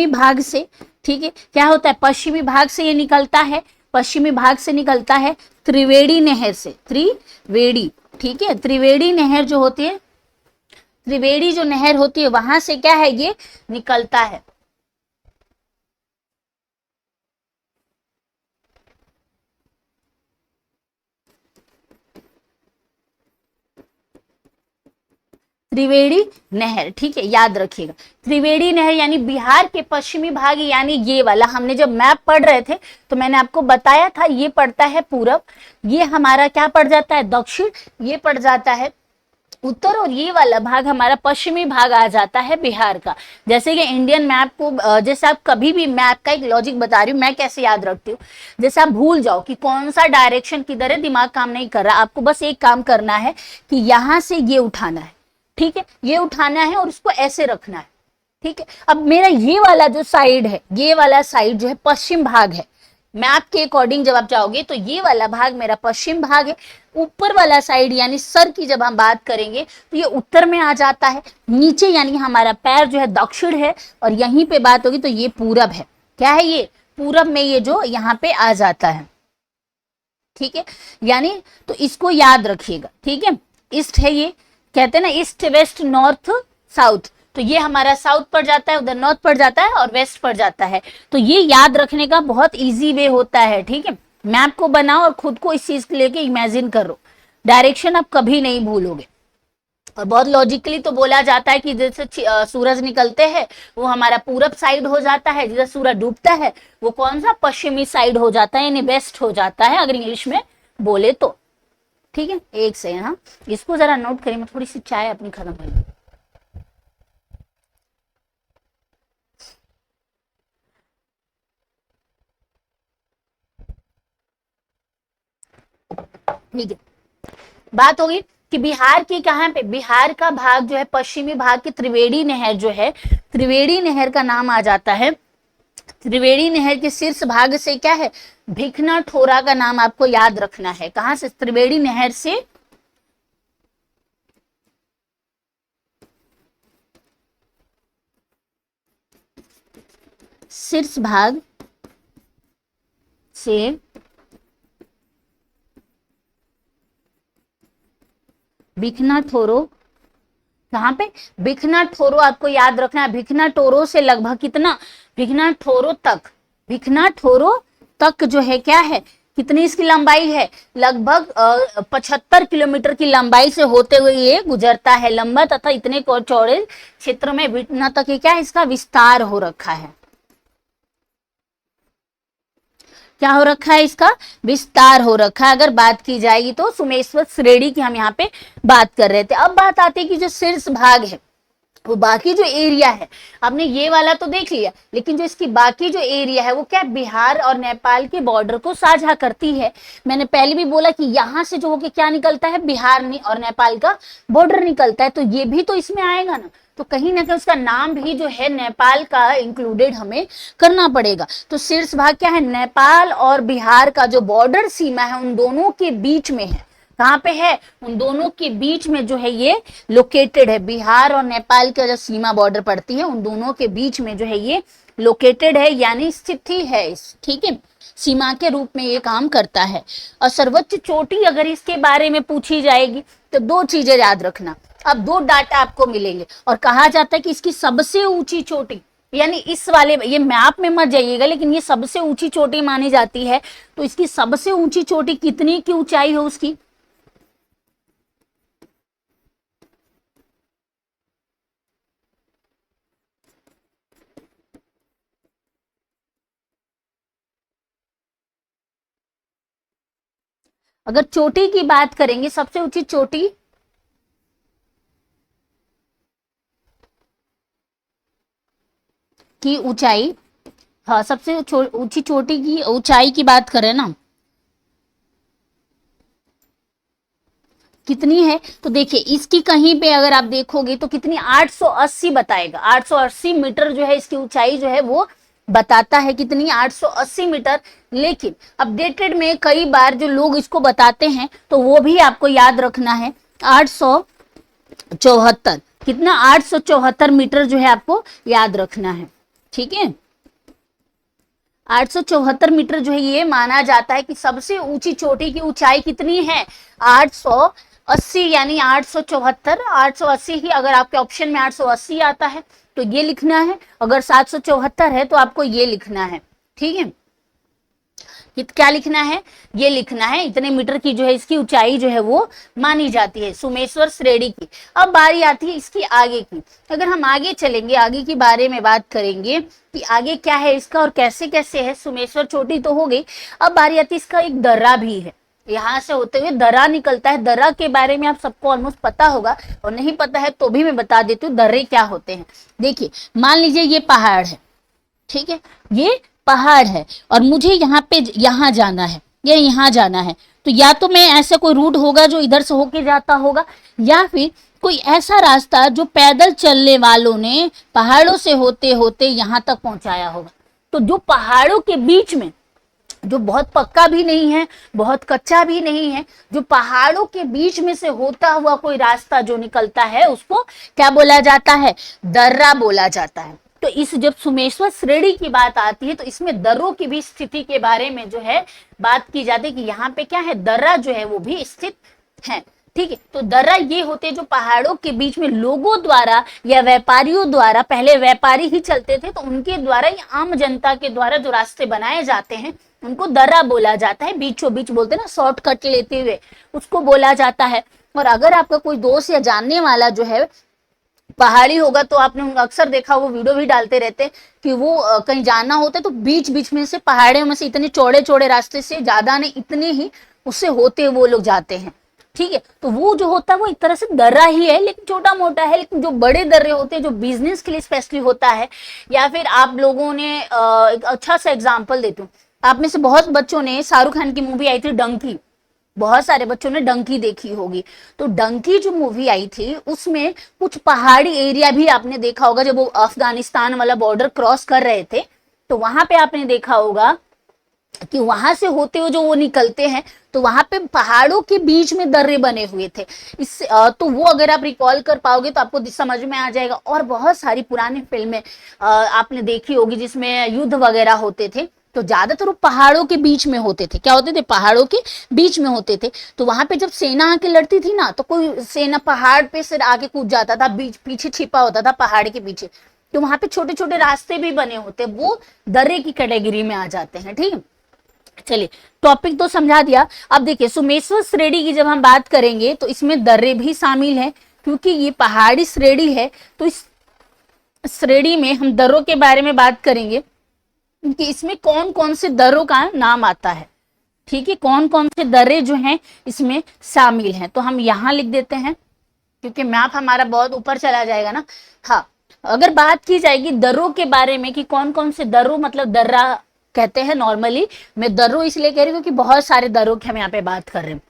भाग से, ठीक है, क्या होता है, पश्चिमी भाग से ये निकलता है, पश्चिमी भाग से निकलता है त्रिवेणी नहर से, त्रिवेणी, ठीक है, त्रिवेणी नहर जो होती है, त्रिवेणी जो नहर होती है वहां से क्या है, ये निकलता है। त्रिवेणी नहर, ठीक है, याद रखिएगा, त्रिवेणी नहर यानी बिहार के पश्चिमी भाग, यानी ये वाला, हमने जब मैप पढ़ रहे थे तो मैंने आपको बताया था ये पड़ता है पूरब, ये हमारा क्या पड़ जाता है, दक्षिण, ये पड़ जाता है उत्तर, और ये वाला भाग हमारा पश्चिमी भाग आ जाता है बिहार का। जैसे कि इंडियन मैप को, जैसे आप कभी भी मैप का एक लॉजिक बता रही हूँ मैं कैसे याद रखती हूँ, जैसे आप भूल जाओ कि कौन सा डायरेक्शन किधर है, दिमाग काम नहीं कर रहा, आपको बस एक काम करना है कि यहाँ से ये उठाना है, ठीक है, ये उठाना है और उसको ऐसे रखना है, ठीक है। अब मेरा ये वाला जो साइड है, ये वाला साइड जो है पश्चिम भाग है, मैप के अकॉर्डिंग जब आप जाओगे तो ये वाला भाग मेरा पश्चिम भाग है। ऊपर वाला साइड यानी सर की जब हम बात करेंगे तो ये उत्तर में आ जाता है। नीचे यानी हमारा पैर जो है दक्षिण है, और यहीं पे बात होगी तो ये पूरब है। क्या है, ये पूरब में ये जो यहाँ पे आ जाता है, ठीक है, यानी तो इसको याद रखिएगा, ठीक है। ईस्ट है ये, कहते हैं ना ईस्ट वेस्ट नॉर्थ साउथ, तो ये हमारा साउथ पड़ जाता है, उधर नॉर्थ पड़ जाता है और वेस्ट पड़ जाता है। तो ये याद रखने का बहुत इजी वे होता है, ठीक है। मैप को बनाओ और खुद को इस चीज को लेके इमेजिन करो, डायरेक्शन आप कभी नहीं भूलोगे। और बहुत लॉजिकली तो बोला जाता है कि जैसे सूरज निकलते हैं वो हमारा पूरब साइड हो जाता है, जैसे सूरज डूबता है वो कौन सा पश्चिमी साइड हो जाता है, यानी वेस्ट हो जाता है अगर इंग्लिश में बोले तो, ठीक है। एक से हाँ, इसको जरा नोट करिए, मैं थोड़ी सी चाय अपनी खत्म कर लूं। ठीक है, बात होगी कि बिहार की कहां पे, बिहार का भाग जो है पश्चिमी भाग की त्रिवेणी नहर जो है, त्रिवेणी नहर का नाम आ जाता है। त्रिवेणी नहर के शीर्ष भाग से क्या है, भिखना ठोरा का नाम आपको याद रखना है। कहां से, त्रिवेणी नहर से शीर्ष भाग से भिखना ठोरो, कहां पे, भिखना ठोरो आपको याद रखना है। भिखना ठोरो से लगभग कितना, भिखना ठोरो तक, भिखना ठोरो तक जो है क्या है, कितनी इसकी लंबाई है, लगभग 75 किलोमीटर की लंबाई से होते हुए ये गुजरता है। लंबा तथा इतने चौड़े क्षेत्र में भिखना तक क्या है, इसका विस्तार हो रखा है। क्या हो रखा है, इसका विस्तार हो रखा है। अगर बात की जाएगी तो सुमेश्वर श्रेणी की हम यहाँ पे बात कर रहे थे। अब बात आती है कि जो शीर्ष भाग है वो बाकी जो एरिया है, आपने ये वाला तो देख लिया, लेकिन जो इसकी बाकी जो एरिया है वो क्या, बिहार और नेपाल के बॉर्डर को साझा करती है। मैंने पहले भी बोला कि यहाँ से जो होके क्या निकलता है, बिहार और नेपाल का बॉर्डर निकलता है, तो ये भी तो इसमें आएगा ना, तो कहीं ना कहीं उसका नाम भी जो है नेपाल का इंक्लूडेड हमें करना पड़ेगा। तो शीर्ष भाग क्या है, नेपाल और बिहार का जो बॉर्डर सीमा है उन दोनों के बीच में है। कहाँ पे है, उन दोनों के बीच में जो है ये लोकेटेड है। बिहार और नेपाल का जो सीमा बॉर्डर पड़ती है उन दोनों के बीच में जो है ये लोकेटेड है, यानी स्थिति है इस, ठीक है, सीमा के रूप में ये काम करता है। और सर्वोच्च चोटी अगर इसके बारे में पूछी जाएगी तो दो चीजें याद रखना। अब दो डाटा आपको मिलेंगे और कहा जाता है कि इसकी सबसे ऊंची चोटी, यानी इस वाले, ये मैप में मत जाइएगा, लेकिन ये सबसे ऊंची चोटी मानी जाती है। तो इसकी सबसे ऊंची चोटी कितनी की ऊंचाई हो उसकी, अगर चोटी की बात करेंगे सबसे ऊंची चोटी की ऊंचाई, हाँ सबसे ऊंची चोटी की ऊंचाई की बात करें ना कितनी है, तो देखिए इसकी कहीं पे अगर आप देखोगे तो कितनी, 880 बताएगा। 880 मीटर जो है इसकी ऊंचाई जो है वो बताता है, कितनी, 880 मीटर। लेकिन अपडेटेड में कई बार जो लोग इसको बताते हैं तो वो भी आपको याद रखना है, 874, कितना, 874 मीटर जो है आपको याद रखना है, ठीक है। 874 मीटर जो है ये माना जाता है कि सबसे ऊंची चोटी की ऊंचाई कितनी है, 880, यानी 874, 880 ही अगर आपके ऑप्शन में 880 आता है तो ये लिखना है, अगर 774 है तो आपको ये लिखना है, ठीक है। क्या लिखना है, ये लिखना है, इतने मीटर की जो है इसकी ऊंचाई जो है वो मानी जाती है सुमेश्वर श्रेणी की। अब बारी आती है इसकी आगे की। अगर हम आगे चलेंगे, आगे की बारे में बात करेंगे कि आगे क्या है इसका और कैसे कैसे है। सुमेश्वर चोटी तो हो गई, अब बारी आती है इसका एक दर्रा भी है, यहाँ से होते हुए दर्रा निकलता है। दर्रा के बारे में आप सबको ऑलमोस्ट पता होगा, और नहीं पता है तो भी मैं बता देती हूँ दर्रे क्या होते हैं। देखिए मान लीजिए ये पहाड़ है, ठीक है, ये पहाड़ है और मुझे यहाँ पे यहाँ जाना है या यहाँ जाना है, तो या तो मैं ऐसा कोई रूट होगा जो इधर से होके जाता होगा, या फिर कोई ऐसा रास्ता जो पैदल चलने वालों ने पहाड़ों से होते होते यहाँ तक पहुंचाया होगा। तो जो पहाड़ों के बीच में, जो बहुत पक्का भी नहीं है बहुत कच्चा भी नहीं है, जो पहाड़ों के बीच में से होता हुआ कोई रास्ता जो निकलता है उसको क्या बोला जाता है, दर्रा बोला जाता है। तो इस जब सुमेश्वर श्रेणी की बात आती है तो इसमें दर्रों की भी स्थिति के बारे में जो है बात की जाती है कि यहाँ पे क्या है, दर्रा जो है वो भी स्थित है। ठीक है, तो दर्रा ये होते हैं जो पहाड़ों के बीच में लोगों द्वारा या व्यापारियों द्वारा, पहले व्यापारी ही चलते थे तो उनके द्वारा या आम जनता के द्वारा जो रास्ते बनाए जाते हैं उनको दर्रा बोला जाता है। बीचों बीच बोलते हैं ना, शॉर्टकट लेते हुए, उसको बोला जाता है। और अगर आपका कोई दोस्त या जानने वाला जो है पहाड़ी होगा तो आपने अक्सर देखा, वो वीडियो भी डालते रहते कि वो कहीं जाना होता है तो बीच बीच में से, पहाड़ियों में से इतने चौड़े चौड़े रास्ते से, ज्यादा नहीं इतने ही उससे होते वो लोग जाते हैं। ठीक है, तो वो जो होता है वो एक तरह से दर्रा ही है, लेकिन छोटा मोटा है। लेकिन जो बड़े दर्रे होते हैं जो बिजनेस के लिए स्पेशली होता है, या फिर आप लोगों ने एक अच्छा सा एग्जाम्पल देती हूँ, आप में से बहुत बच्चों ने शाहरुख खान की मूवी आई थी डंकी, बहुत सारे बच्चों ने डंकी देखी होगी। तो डंकी जो मूवी आई थी उसमें कुछ पहाड़ी एरिया भी आपने देखा होगा, जब वो अफगानिस्तान वाला बॉर्डर क्रॉस कर रहे थे तो वहां पे आपने देखा होगा कि वहां से होते हुए जो वो निकलते हैं तो वहां पे पहाड़ों के बीच में दर्रे बने हुए थे। इससे तो वो अगर आप रिकॉल कर पाओगे तो आपको समझ में आ जाएगा। और बहुत सारी पुरानी फिल्में आपने देखी होगी जिसमें युद्ध वगैरह होते थे, तो ज्यादातर वो पहाड़ों के बीच में होते थे। क्या होते थे? पहाड़ों के बीच में होते थे। तो वहां पे जब सेना आके लड़ती थी ना, तो कोई सेना पहाड़ पे से आके कूद जाता था, बीच पीछे छिपा होता था पहाड़ के पीछे, तो वहां पे छोटे छोटे रास्ते भी बने होते, वो दर्रे की कैटेगरी में आ जाते हैं। ठीक है, चलिए टॉपिक तो समझा दिया। अब देखिए सुमेश्वर श्रेणी की जब हम बात करेंगे तो इसमें दर्रे भी शामिल हैं, क्योंकि ये पहाड़ी श्रेणी है। तो इस श्रेणी में हम दर्रों के बारे में बात करेंगे कि इसमें कौन कौन से दर्रों का नाम आता है। ठीक है, कौन कौन से दर्रे जो हैं इसमें शामिल हैं, तो हम यहां लिख देते हैं क्योंकि मैप हमारा बहुत ऊपर चला जाएगा ना। हाँ, अगर बात की जाएगी दर्रों के बारे में कि कौन कौन से दर्रों, मतलब दर्रा कहते हैं नॉर्मली, मैं दर्रों इसलिए कह रही हूँ क्योंकि बहुत सारे दर्रों की हम यहाँ पे बात कर रहे हैं।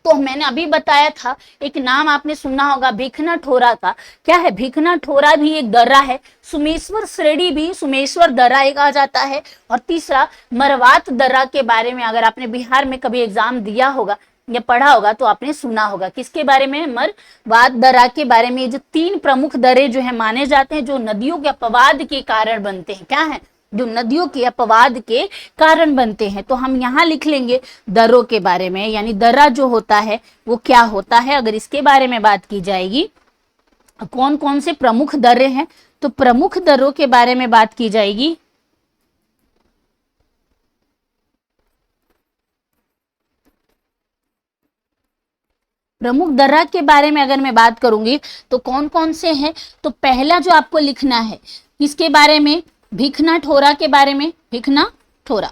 तो मैंने अभी बताया था, एक नाम आपने सुना होगा भिखना ठोरा का। क्या है? भिखना ठोरा भी एक दर्रा है। सुमेश्वर श्रेणी भी सुमेश्वर दर्रा एक आ जाता है। और तीसरा मरवात दर्रा के बारे में अगर आपने बिहार में कभी एग्जाम दिया होगा या पढ़ा होगा तो आपने सुना होगा। किसके बारे में? मरवात दर्रा के बारे में। जो तीन प्रमुख दर्रे जो है माने जाते हैं, जो नदियों के अपवाद के कारण बनते हैं। क्या है? जो नदियों के अपवाद के कारण बनते हैं। तो हम यहाँ लिख लेंगे दर्रों के बारे में, यानी दर्रा जो होता है वो क्या होता है। अगर इसके बारे में बात की जाएगी कौन कौन से प्रमुख दर्रे हैं, तो प्रमुख दर्रों के बारे में बात की जाएगी। प्रमुख दर्रा के बारे में अगर मैं बात करूंगी तो कौन कौन से हैं, तो पहला जो आपको लिखना है किसके बारे में? भिखना ठोरा के बारे में। भिखना ठोरा,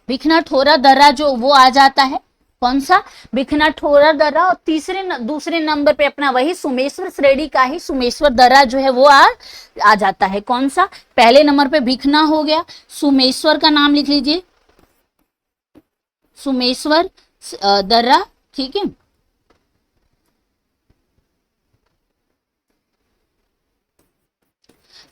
भिखना ठोरा दर्रा जो वो आ जाता है। कौन सा? भिखना ठोरा दर्रा। और दूसरे नंबर पे अपना वही सुमेश्वर श्रेणी का ही सुमेश्वर दर्रा जो है वो आ जाता है। कौन सा? पहले नंबर पे भिखना हो गया, सुमेश्वर का नाम लिख लीजिए, सुमेश्वर दर्रा। ठीक है,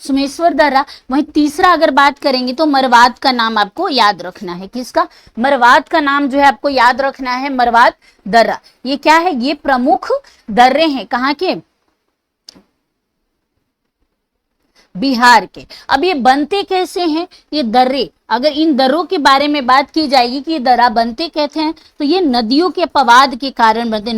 सुमेश्वर दर्रा। वहीं तीसरा अगर बात करेंगे तो मरवात का नाम आपको याद रखना है। किसका? मरवात का नाम जो है आपको याद रखना है, मरवात दर्रा। ये क्या है? ये प्रमुख दर्रे हैं। कहाँ के? बिहार के। अब ये बनते कैसे हैं ये दर्रे? अगर इन दर्रों के बारे में बात की जाएगी कि ये दर्रा बनते कैसे हैं, तो ये नदियों के अपवाद के कारण बनते हैं।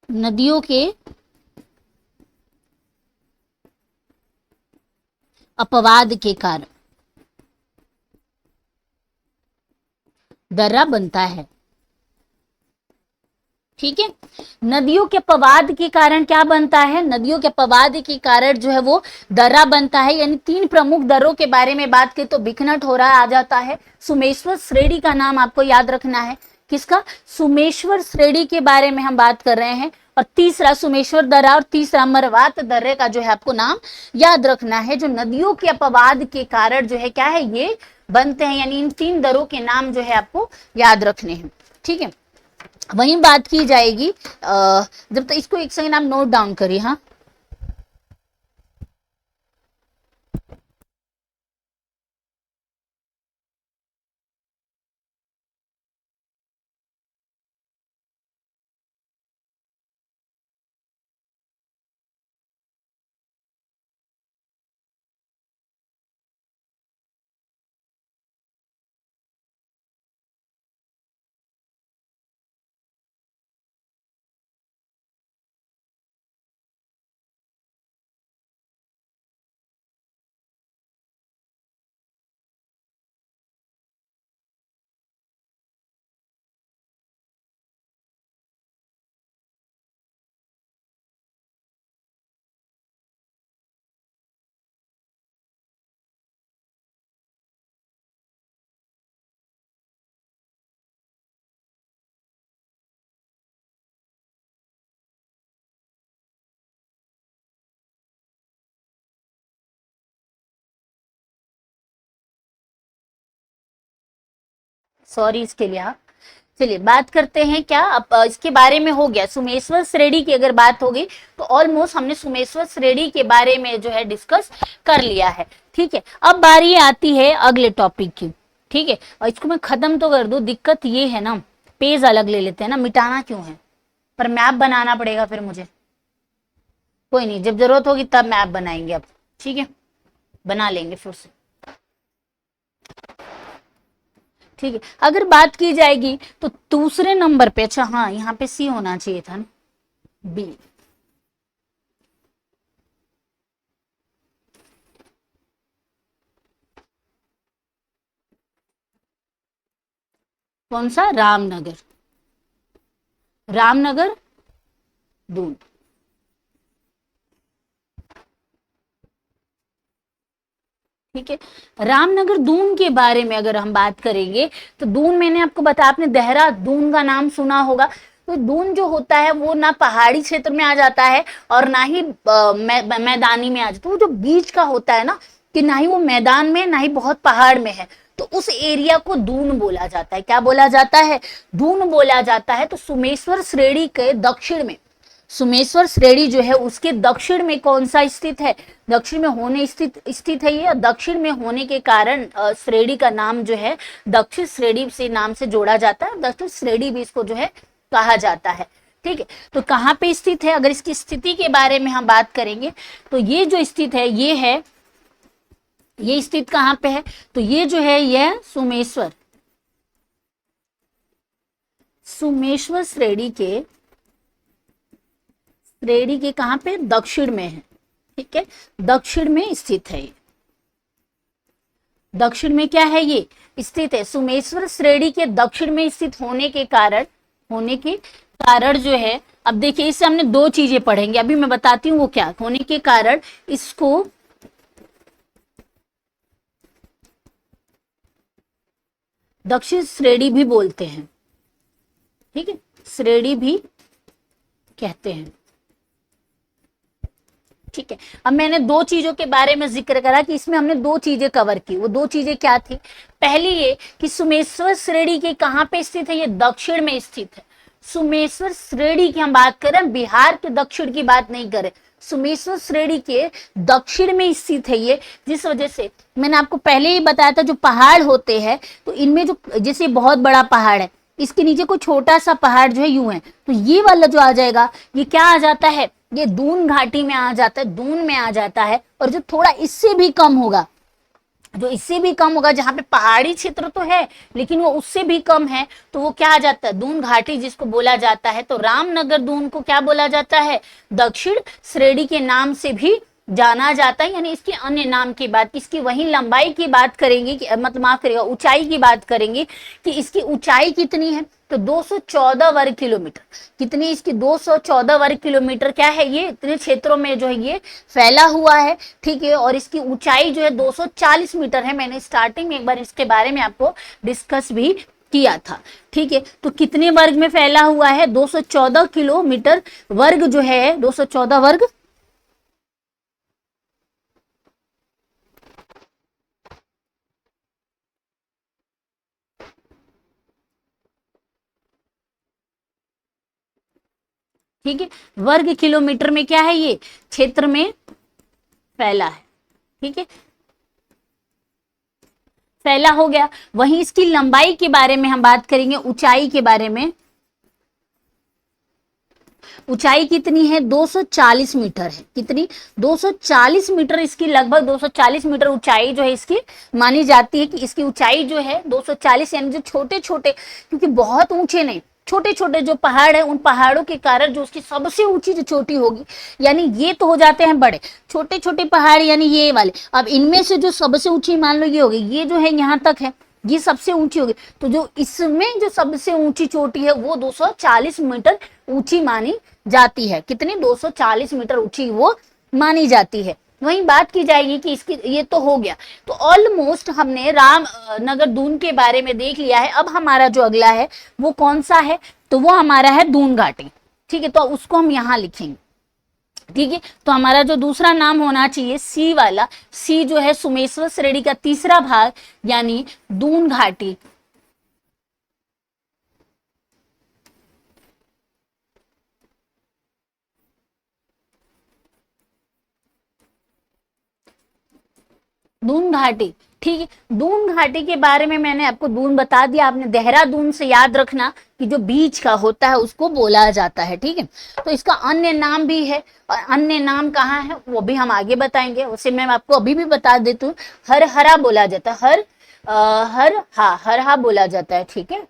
नदियों के अपवाद के कारण दर्रा बनता है। ठीक है, नदियों के अपवाद के कारण क्या बनता है? नदियों के अपवाद के कारण जो है वो दर्रा बनता है। यानी तीन प्रमुख दर्रों के बारे में बात करें तो भिखना ठोरा आ जाता है। सुमेश्वर श्रेणी का नाम आपको याद रखना है। किसका? सुमेश्वर श्रेणी के बारे में हम बात कर रहे हैं। और तीसरा सुमेश्वर दर्रा और तीसरा मरवात दर्रे का जो है आपको नाम याद रखना है, जो नदियों के अपवाद के कारण जो है क्या है ये बनते हैं। यानी इन तीन दर्रों के नाम जो है आपको याद रखने हैं। ठीक है, वहीं बात की जाएगी जब तक इसको एक सेकंड आप नोट डाउन करिए। हाँ, सॉरी इसके लिए। हाँ, चलिए बात करते हैं क्या अब इसके बारे में। हो गया सुमेश्वर श्रेणी की अगर बात होगी तो ऑलमोस्ट हमने सुमेश्वर श्रेणी के बारे में जो है डिस्कस कर लिया है। ठीक है, अब बारी आती है अगले टॉपिक की। ठीक है, और इसको मैं खत्म तो कर दूं, दिक्कत ये है ना पेज अलग ले लेते हैं ना, मिटाना क्यों है, पर मैप बनाना पड़ेगा फिर मुझे। कोई नहीं, जब जरूरत होगी तब मैप बनाएंगे अब। ठीक है, बना लेंगे फिर से। ठीक है, अगर बात की जाएगी तो दूसरे नंबर पे, अच्छा हाँ यहाँ पे सी होना चाहिए था ना, बी। कौन सा? रामनगर, रामनगर दून। ठीक है, रामनगर दून के बारे में अगर हम बात करेंगे तो दून मैंने आपको बताया, आपने देहरादून का नाम सुना होगा। तो दून जो होता है वो ना पहाड़ी क्षेत्र में आ जाता है और ना ही मैदानी में आ जाता है। वो जो बीच का होता है ना, कि ना ही वो मैदान में ना ही बहुत पहाड़ में है, तो उस एरिया को दून बोला जाता है। क्या बोला जाता है? दून बोला जाता है। तो सुमेश्वर श्रेणी के दक्षिण में, सुमेश्वर श्रेणी जो है उसके दक्षिण में कौन सा स्थित है? दक्षिण में होने स्थित है ये। दक्षिण में होने के कारण श्रेणी का नाम जो है दक्षिण श्रेणी से नाम से जोड़ा जाता है। दक्षिण श्रेणी भी इसको जो है कहा जाता है। ठीक है, तो कहाँ पे स्थित है? अगर इसकी स्थिति के बारे में हम बात करेंगे तो ये जो स्थित है ये है, ये स्थित कहाँ पे है? तो ये जो है यह सुमेश्वर, सुमेश्वर श्रेणी के, श्रेणी के कहाँ पे? दक्षिण में है। ठीक है, दक्षिण में स्थित है। दक्षिण में क्या है? ये स्थित है। सुमेश्वर श्रेणी के दक्षिण में स्थित होने के कारण जो है, अब देखिए इससे हमने दो चीजें पढ़ेंगे, अभी मैं बताती हूँ वो क्या। होने के कारण इसको दक्षिण श्रेणी भी बोलते हैं। ठीक है, श्रेणी भी कहते हैं। ठीक है, अब मैंने दो चीजों के बारे में जिक्र करा कि इसमें हमने दो चीजें कवर की। वो दो चीजें क्या थी? पहली ये कि सुमेश्वर श्रेणी के कहां पे स्थित है? ये दक्षिण में स्थित है। सुमेश्वर श्रेणी की हम बात करें, बिहार के दक्षिण की बात नहीं करें, सुमेश्वर श्रेणी के दक्षिण में स्थित है ये। जिस वजह से मैंने आपको पहले ही बताया था, जो पहाड़ होते हैं तो इनमें जो, जैसे बहुत बड़ा पहाड़ है, इसके नीचे कोई छोटा सा पहाड़ जो है यूं है, तो ये वाला जो आ जाएगा ये क्या आ जाता है? ये दून घाटी में आ जाता है, दून में आ जाता है। और जो थोड़ा इससे भी कम होगा, जो इससे भी कम होगा, जहां पे पहाड़ी क्षेत्र तो है लेकिन वो उससे भी कम है, तो वो क्या आ जाता है? दून घाटी जिसको बोला जाता है। तो रामनगर दून को क्या बोला जाता है? दक्षिण श्रेणी के नाम से भी जाना जाता है। यानी इसके अन्य नाम की बात, इसकी वही लंबाई की बात करेंगे कि मतलब माफ करिएगा, ऊंचाई की बात करेंगे कि इसकी ऊंचाई कितनी है। तो 214 वर्ग किलोमीटर। कितनी? इसकी 214 वर्ग किलोमीटर क्या है? ये इतने क्षेत्रों में जो है ये फैला हुआ है। ठीक है, और इसकी ऊंचाई जो है 240 मीटर है। मैंने स्टार्टिंग में एक बार इसके बारे में आपको डिस्कस भी किया था। ठीक है, तो कितने वर्ग में फैला हुआ है? 214 किलोमीटर वर्ग जो है, 214 वर्ग। ठीक है, वर्ग किलोमीटर में क्या है? ये क्षेत्र में फैला है। ठीक है, फैला हो गया। वहीं इसकी लंबाई के बारे में हम बात करेंगे, ऊंचाई के बारे में। ऊंचाई कितनी है? 240 मीटर है। कितनी? 240 मीटर इसकी, लगभग 240 मीटर ऊंचाई जो है इसकी मानी जाती है। कि इसकी ऊंचाई जो है 240, यानी जो छोटे छोटे, क्योंकि बहुत ऊंचे नहीं, छोटे छोटे जो पहाड़ है उन पहाड़ों के कारण जो उसकी सबसे ऊंची जो चोटी होगी, यानी ये तो हो जाते हैं बड़े, छोटे छोटे पहाड़ यानी ये वाले। अब इनमें से जो सबसे ऊंची मान लो ये होगी, ये जो है यहाँ तक है, ये सबसे ऊंची होगी। तो जो इसमें जो सबसे ऊंची चोटी है वो 240 मीटर ऊंची मानी जाती है। कितनी? 240 मीटर ऊंची वो मानी जाती है। वहीं बात की जाएगी कि इसकी, ये तो हो गया। तो ऑलमोस्ट हमने रामनगर दून के बारे में देख लिया है। अब हमारा जो अगला है वो कौन सा है? तो वो हमारा है दून घाटी। ठीक है, तो उसको हम यहाँ लिखेंगे। ठीक है, तो हमारा जो दूसरा नाम होना चाहिए सी वाला, सी जो है सुमेश्वर श्रेणी का तीसरा भाग यानी दून घाटी। दून घाटी, ठीक है। दून घाटी के बारे में मैंने आपको दून बता दिया, आपने देहरादून से याद रखना कि जो बीच का होता है उसको बोला जाता है, ठीक है। तो इसका अन्य नाम भी है, और अन्य नाम कहाँ है वो भी हम आगे बताएंगे। उसे मैं आपको अभी भी बता देती हूँ, हरहरा बोला जाता है, हरहा बोला जाता है, ठीक है।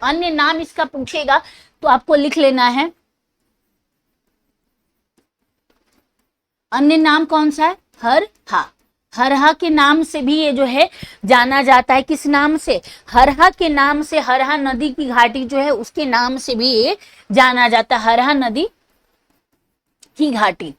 अन्य नाम इसका पूछेगा तो आपको लिख लेना है। अन्य नाम कौन सा है? हरहा। हरहा के नाम से भी ये जो है जाना जाता है। किस नाम से? हरहा के नाम से। हरहा नदी की घाटी जो है उसके नाम से भी ये जाना जाता है, हरहा नदी की घाटी,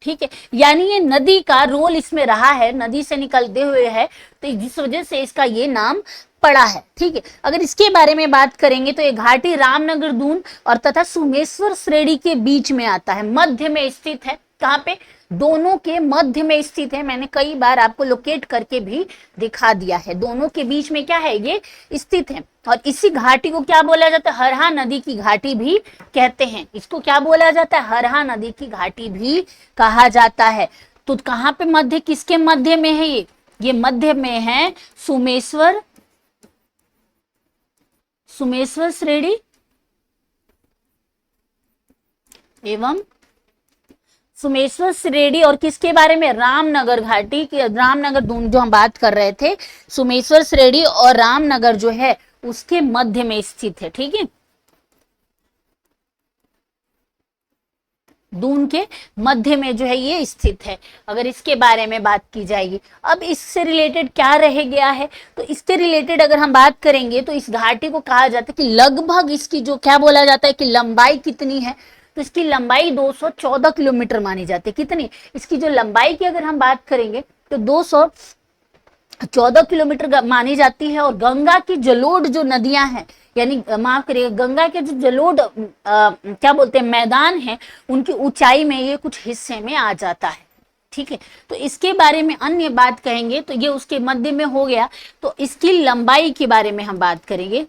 ठीक है। यानी ये नदी का रोल इसमें रहा है, नदी से निकलते हुए है, तो जिस वजह से इसका ये नाम पड़ा है, ठीक है। अगर इसके बारे में बात करेंगे तो ये घाटी रामनगर दून और तथा सुमेश्वर श्रेणी के बीच में आता है, मध्य में स्थित है। कहाँ पे? दोनों के मध्य में स्थित है। मैंने कई बार आपको लोकेट करके भी दिखा दिया है, दोनों के बीच में क्या है, ये स्थित है। और इसी घाटी को क्या बोला जाता है? हरहा नदी की घाटी भी कहते हैं। इसको क्या बोला जाता है? हरहा नदी की घाटी भी कहा जाता है। तो कहाँ पे मध्य, किसके मध्य में है ये मध्य में है सुमेश्वर श्रेणी एवं सुमेश्वर श्रेणी, और किसके बारे में? रामनगर घाटी की, रामनगर दून जो हम बात कर रहे थे, सुमेश्वर श्रेणी और रामनगर जो है उसके मध्य में स्थित है, ठीक है। दून के मध्य में जो है ये स्थित है, अगर इसके बारे में बात की जाएगी। अब इससे रिलेटेड क्या रह गया है, तो इससे रिलेटेड अगर हम बात करेंगे तो इस घाटी को कहा जाता है कि लगभग इसकी जो क्या बोला जाता है कि लंबाई कितनी है, तो इसकी लंबाई 214 किलोमीटर मानी जाती है। कितनी? इसकी जो लंबाई की अगर हम बात करेंगे तो 214 किलोमीटर मानी जाती है। और गंगा की जलोढ़ जो नदियां हैं, यानी माफ करिए, गंगा के जो जलोढ़ क्या बोलते हैं मैदान है, उनकी ऊंचाई में ये कुछ हिस्से में आ जाता है, ठीक है। तो इसके बारे में अन्य बात कहेंगे तो ये उसके मध्य में हो गया। तो इसकी लंबाई के बारे में हम बात करेंगे,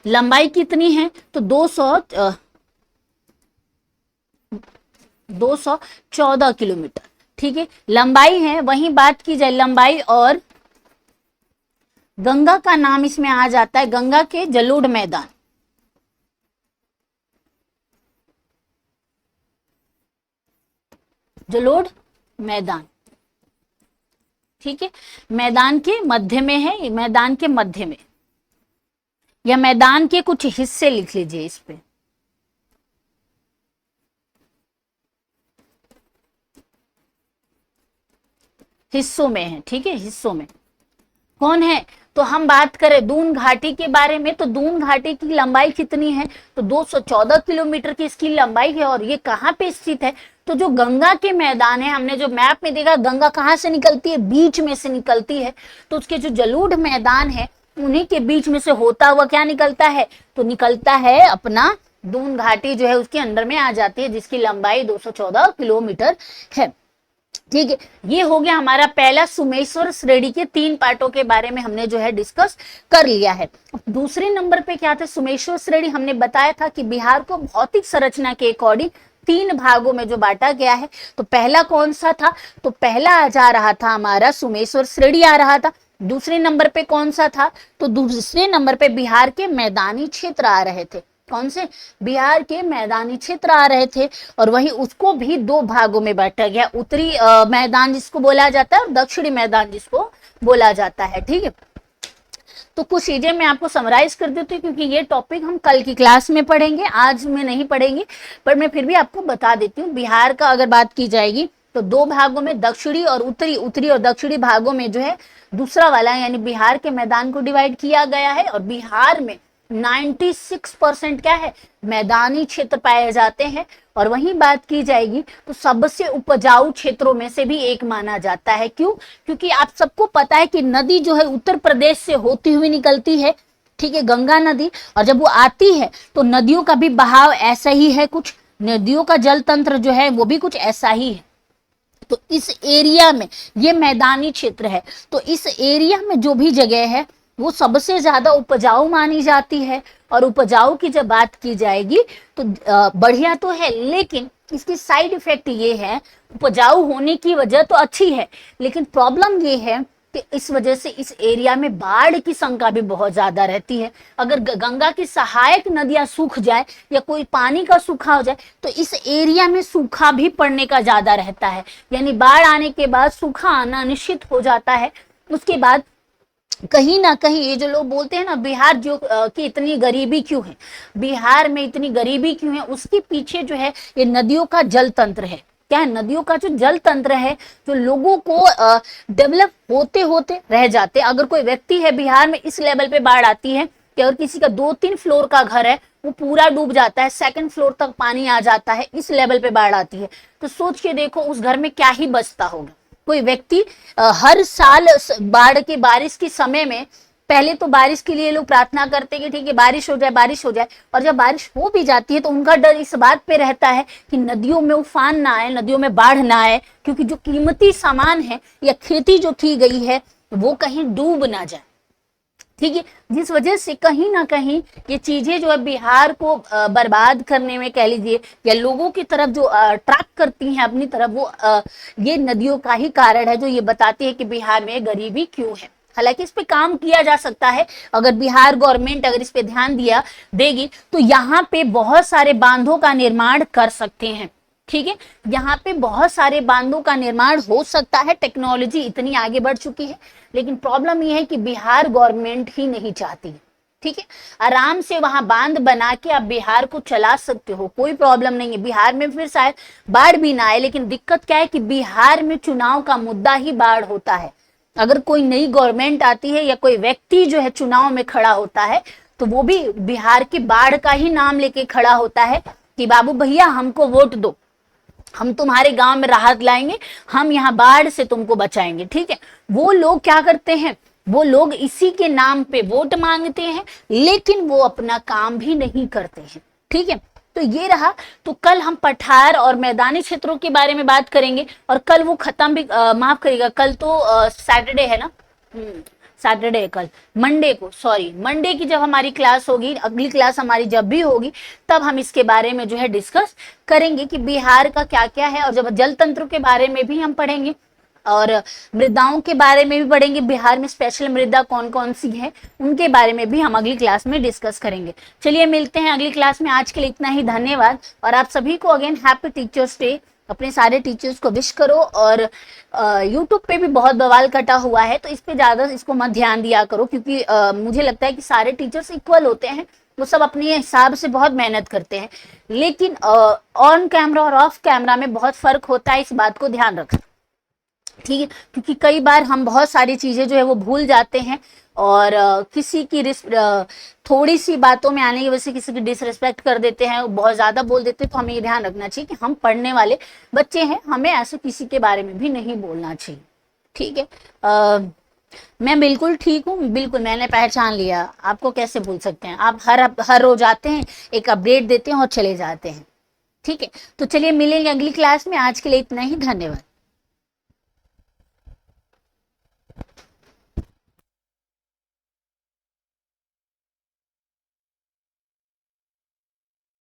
लंबाई कितनी है, तो 214 किलोमीटर, ठीक है, लंबाई है। वहीं बात की जाए लंबाई, और गंगा का नाम इसमें आ जाता है, गंगा के जलोढ़ मैदान, जलोढ़ मैदान, ठीक है। मैदान के मध्य में है, मैदान के मध्य में, या मैदान के कुछ हिस्से लिख लीजिए इस पे, हिस्सों में है, ठीक है, हिस्सों में कौन है। तो हम बात करें दून घाटी के बारे में, तो दून घाटी की लंबाई कितनी है, तो 214 किलोमीटर की इसकी लंबाई है। और ये कहाँ पे स्थित है, तो जो गंगा के मैदान है, हमने जो मैप में देखा गंगा कहाँ से निकलती है, बीच में से निकलती है। तो उसके जो जलोढ़ मैदान है उन्हीं के बीच में से होता हुआ क्या निकलता है, तो निकलता है अपना दून घाटी जो है उसके अंदर में आ जाती है, जिसकी लंबाई 214 किलोमीटर है, ठीक है। ये हो गया हमारा पहला सुमेश्वर श्रेणी के 3 पार्टों के बारे में हमने जो है डिस्कस कर लिया है। दूसरे नंबर पे क्या था, सुमेश्वर श्रेणी हमने बताया था कि बिहार को भौतिक संरचना के अकॉर्डिंग 3 भागों में जो बांटा गया है। तो पहला कौन सा था, तो पहला आ जा रहा था हमारा सुमेश्वर श्रेणी आ रहा था। दूसरे नंबर पे कौन सा था, तो दूसरे नंबर पे बिहार के मैदानी क्षेत्र आ रहे थे। कौन से? बिहार के मैदानी क्षेत्र आ रहे थे। और वही उसको भी 2 भागों में बांटा गया, उत्तरी मैदान जिसको बोला जाता है और दक्षिणी मैदान जिसको बोला जाता है, ठीक है। तो कुछ चीजें मैं आपको समराइज कर देती हूँ, क्योंकि ये टॉपिक हम कल की क्लास में पढ़ेंगे, आज में नहीं पढ़ेंगे, पर मैं फिर भी आपको बता देती हूँ। बिहार का अगर बात की जाएगी तो 2 भागों में, दक्षिणी और उत्तरी और दक्षिणी भागों में जो है दूसरा वाला यानी बिहार के मैदान को डिवाइड किया गया है। और बिहार में 96% क्या है, मैदानी क्षेत्र पाए जाते हैं। और वहीं बात की जाएगी तो सबसे उपजाऊ क्षेत्रों में से भी एक माना जाता है। क्यों? क्योंकि आप सबको पता है कि नदी जो है उत्तर प्रदेश से होती हुई निकलती है, ठीक है, गंगा नदी। और जब वो आती है तो नदियों का भी बहाव ऐसा ही है, कुछ नदियों का जल तंत्र जो है वो भी कुछ ऐसा ही है। तो इस एरिया में ये मैदानी क्षेत्र है, तो इस एरिया में जो भी जगह है वो सबसे ज्यादा उपजाऊ मानी जाती है। और उपजाऊ की जब बात की जाएगी तो बढ़िया तो है, लेकिन इसकी साइड इफेक्ट ये है, उपजाऊ होने की वजह तो अच्छी है, लेकिन प्रॉब्लम ये है कि इस वजह से इस एरिया में बाढ़ की शंका भी बहुत ज्यादा रहती है। अगर गंगा की सहायक नदियां सूख जाए या कोई पानी का सूखा हो जाए तो इस एरिया में सूखा भी पड़ने का ज्यादा रहता है, यानी बाढ़ आने के बाद सूखा आना निश्चित हो जाता है। उसके बाद कहीं ना कहीं ये जो लोग बोलते हैं ना बिहार जो कि इतनी गरीबी क्यों है, बिहार में इतनी गरीबी क्यों है, उसके पीछे जो है ये नदियों का जल तंत्र है। क्या है, नदियों का जो जल तंत्र है जो लोगों को डेवलप होते होते रह जाते। अगर कोई व्यक्ति है बिहार में, इस लेवल पे बाढ़ आती है कि अगर किसी का 2-3 फ्लोर का घर है वो पूरा डूब जाता है, 2nd फ्लोर तक पानी आ जाता है, इस लेवल पे बाढ़ आती है, तो सोच के देखो उस घर में क्या ही बचता होगा। कोई व्यक्ति हर साल बाढ़ के बारिश के समय में, पहले तो बारिश के लिए लोग प्रार्थना करते हैं कि ठीक है बारिश हो जाए बारिश हो जाए, और जब बारिश हो भी जाती है तो उनका डर इस बात पे रहता है कि नदियों में उफान ना आए, नदियों में बाढ़ ना आए, क्योंकि जो कीमती सामान है या खेती जो की गई है वो कहीं डूब ना जाए। ठीक है, जिस वजह से कहीं ना कहीं ये चीजें जो है बिहार को बर्बाद करने में कह लीजिए या लोगों की तरफ जो ट्रैक करती हैं अपनी तरफ, वो ये नदियों का ही कारण है जो ये बताती है कि बिहार में गरीबी क्यों है। हालांकि इस पे काम किया जा सकता है, अगर बिहार गवर्नमेंट अगर इस पे ध्यान दिया देगी तो यहाँ पे बहुत सारे बांधों का निर्माण कर सकते हैं। ठीक है, यहाँ पे बहुत सारे बांधों का निर्माण हो सकता है, टेक्नोलॉजी इतनी आगे बढ़ चुकी है, लेकिन प्रॉब्लम यह है कि बिहार गवर्नमेंट ही नहीं चाहती। ठीक है, आराम से वहां बांध बना के आप बिहार को चला सकते हो, कोई प्रॉब्लम नहीं है। बिहार में फिर शायद बाढ़ भी ना आए, लेकिन दिक्कत क्या है कि बिहार में चुनाव का मुद्दा ही बाढ़ होता है। अगर कोई नई गवर्नमेंट आती है या कोई व्यक्ति जो है चुनाव में खड़ा होता है तो वो भी बिहार की बाढ़ का ही नाम लेके खड़ा होता है कि बाबू भैया हमको वोट दो, हम तुम्हारे गांव में राहत लाएंगे, हम यहाँ बाढ़ से तुमको बचाएंगे। ठीक है, वो लोग क्या करते हैं, वो लोग इसी के नाम पे वोट मांगते हैं, लेकिन वो अपना काम भी नहीं करते हैं। ठीक है, तो ये रहा। तो कल हम पठार और मैदानी क्षेत्रों के बारे में बात करेंगे, और कल वो खत्म भी माफ करिएगा, कल तो सैटरडे है ना, सैटरडे, कल मंडे को, सॉरी मंडे की जब हमारी क्लास होगी, अगली क्लास हमारी जब भी होगी तब हम इसके बारे में जो है डिस्कस करेंगे कि बिहार का क्या क्या है, और जब जल तंत्र के बारे में भी हम पढ़ेंगे और मृदाओं के बारे में भी पढ़ेंगे, बिहार में स्पेशल मृदा कौन कौन सी है उनके बारे में भी हम अगली क्लास में डिस्कस करेंगे। चलिए मिलते हैं अगली क्लास में, आज के लिए इतना ही, धन्यवाद। और आप सभी को अगेन हैप्पी टीचर्स डे, अपने सारे टीचर्स को विश करो। और यूट्यूब पे भी बहुत बवाल कटा हुआ है तो इस पे ज्यादा इसको मत ध्यान दिया करो, क्योंकि मुझे लगता है कि सारे टीचर्स इक्वल होते हैं, वो सब अपने हिसाब से बहुत मेहनत करते हैं, लेकिन ऑन कैमरा और ऑफ कैमरा में बहुत फर्क होता है, इस बात को ध्यान रखना। ठीक है, क्योंकि कई बार हम बहुत सारी चीजें जो है वो भूल जाते हैं, और किसी की थोड़ी सी बातों में आने की वजह से किसी की डिसरिस्पेक्ट कर देते हैं, बहुत ज्यादा बोल देते हैं। तो हमें ये ध्यान रखना चाहिए कि हम पढ़ने वाले बच्चे हैं, हमें ऐसे किसी के बारे में भी नहीं बोलना चाहिए। ठीक है, मैं बिल्कुल ठीक हूँ, बिल्कुल मैंने पहचान लिया, आपको कैसे भूल सकते हैं। आप हर रोज आते हैं, एक अपडेट देते हैं और चले जाते हैं। ठीक है, तो चलिए मिलेंगे अगली क्लास में, आज के लिए इतना ही, धन्यवाद।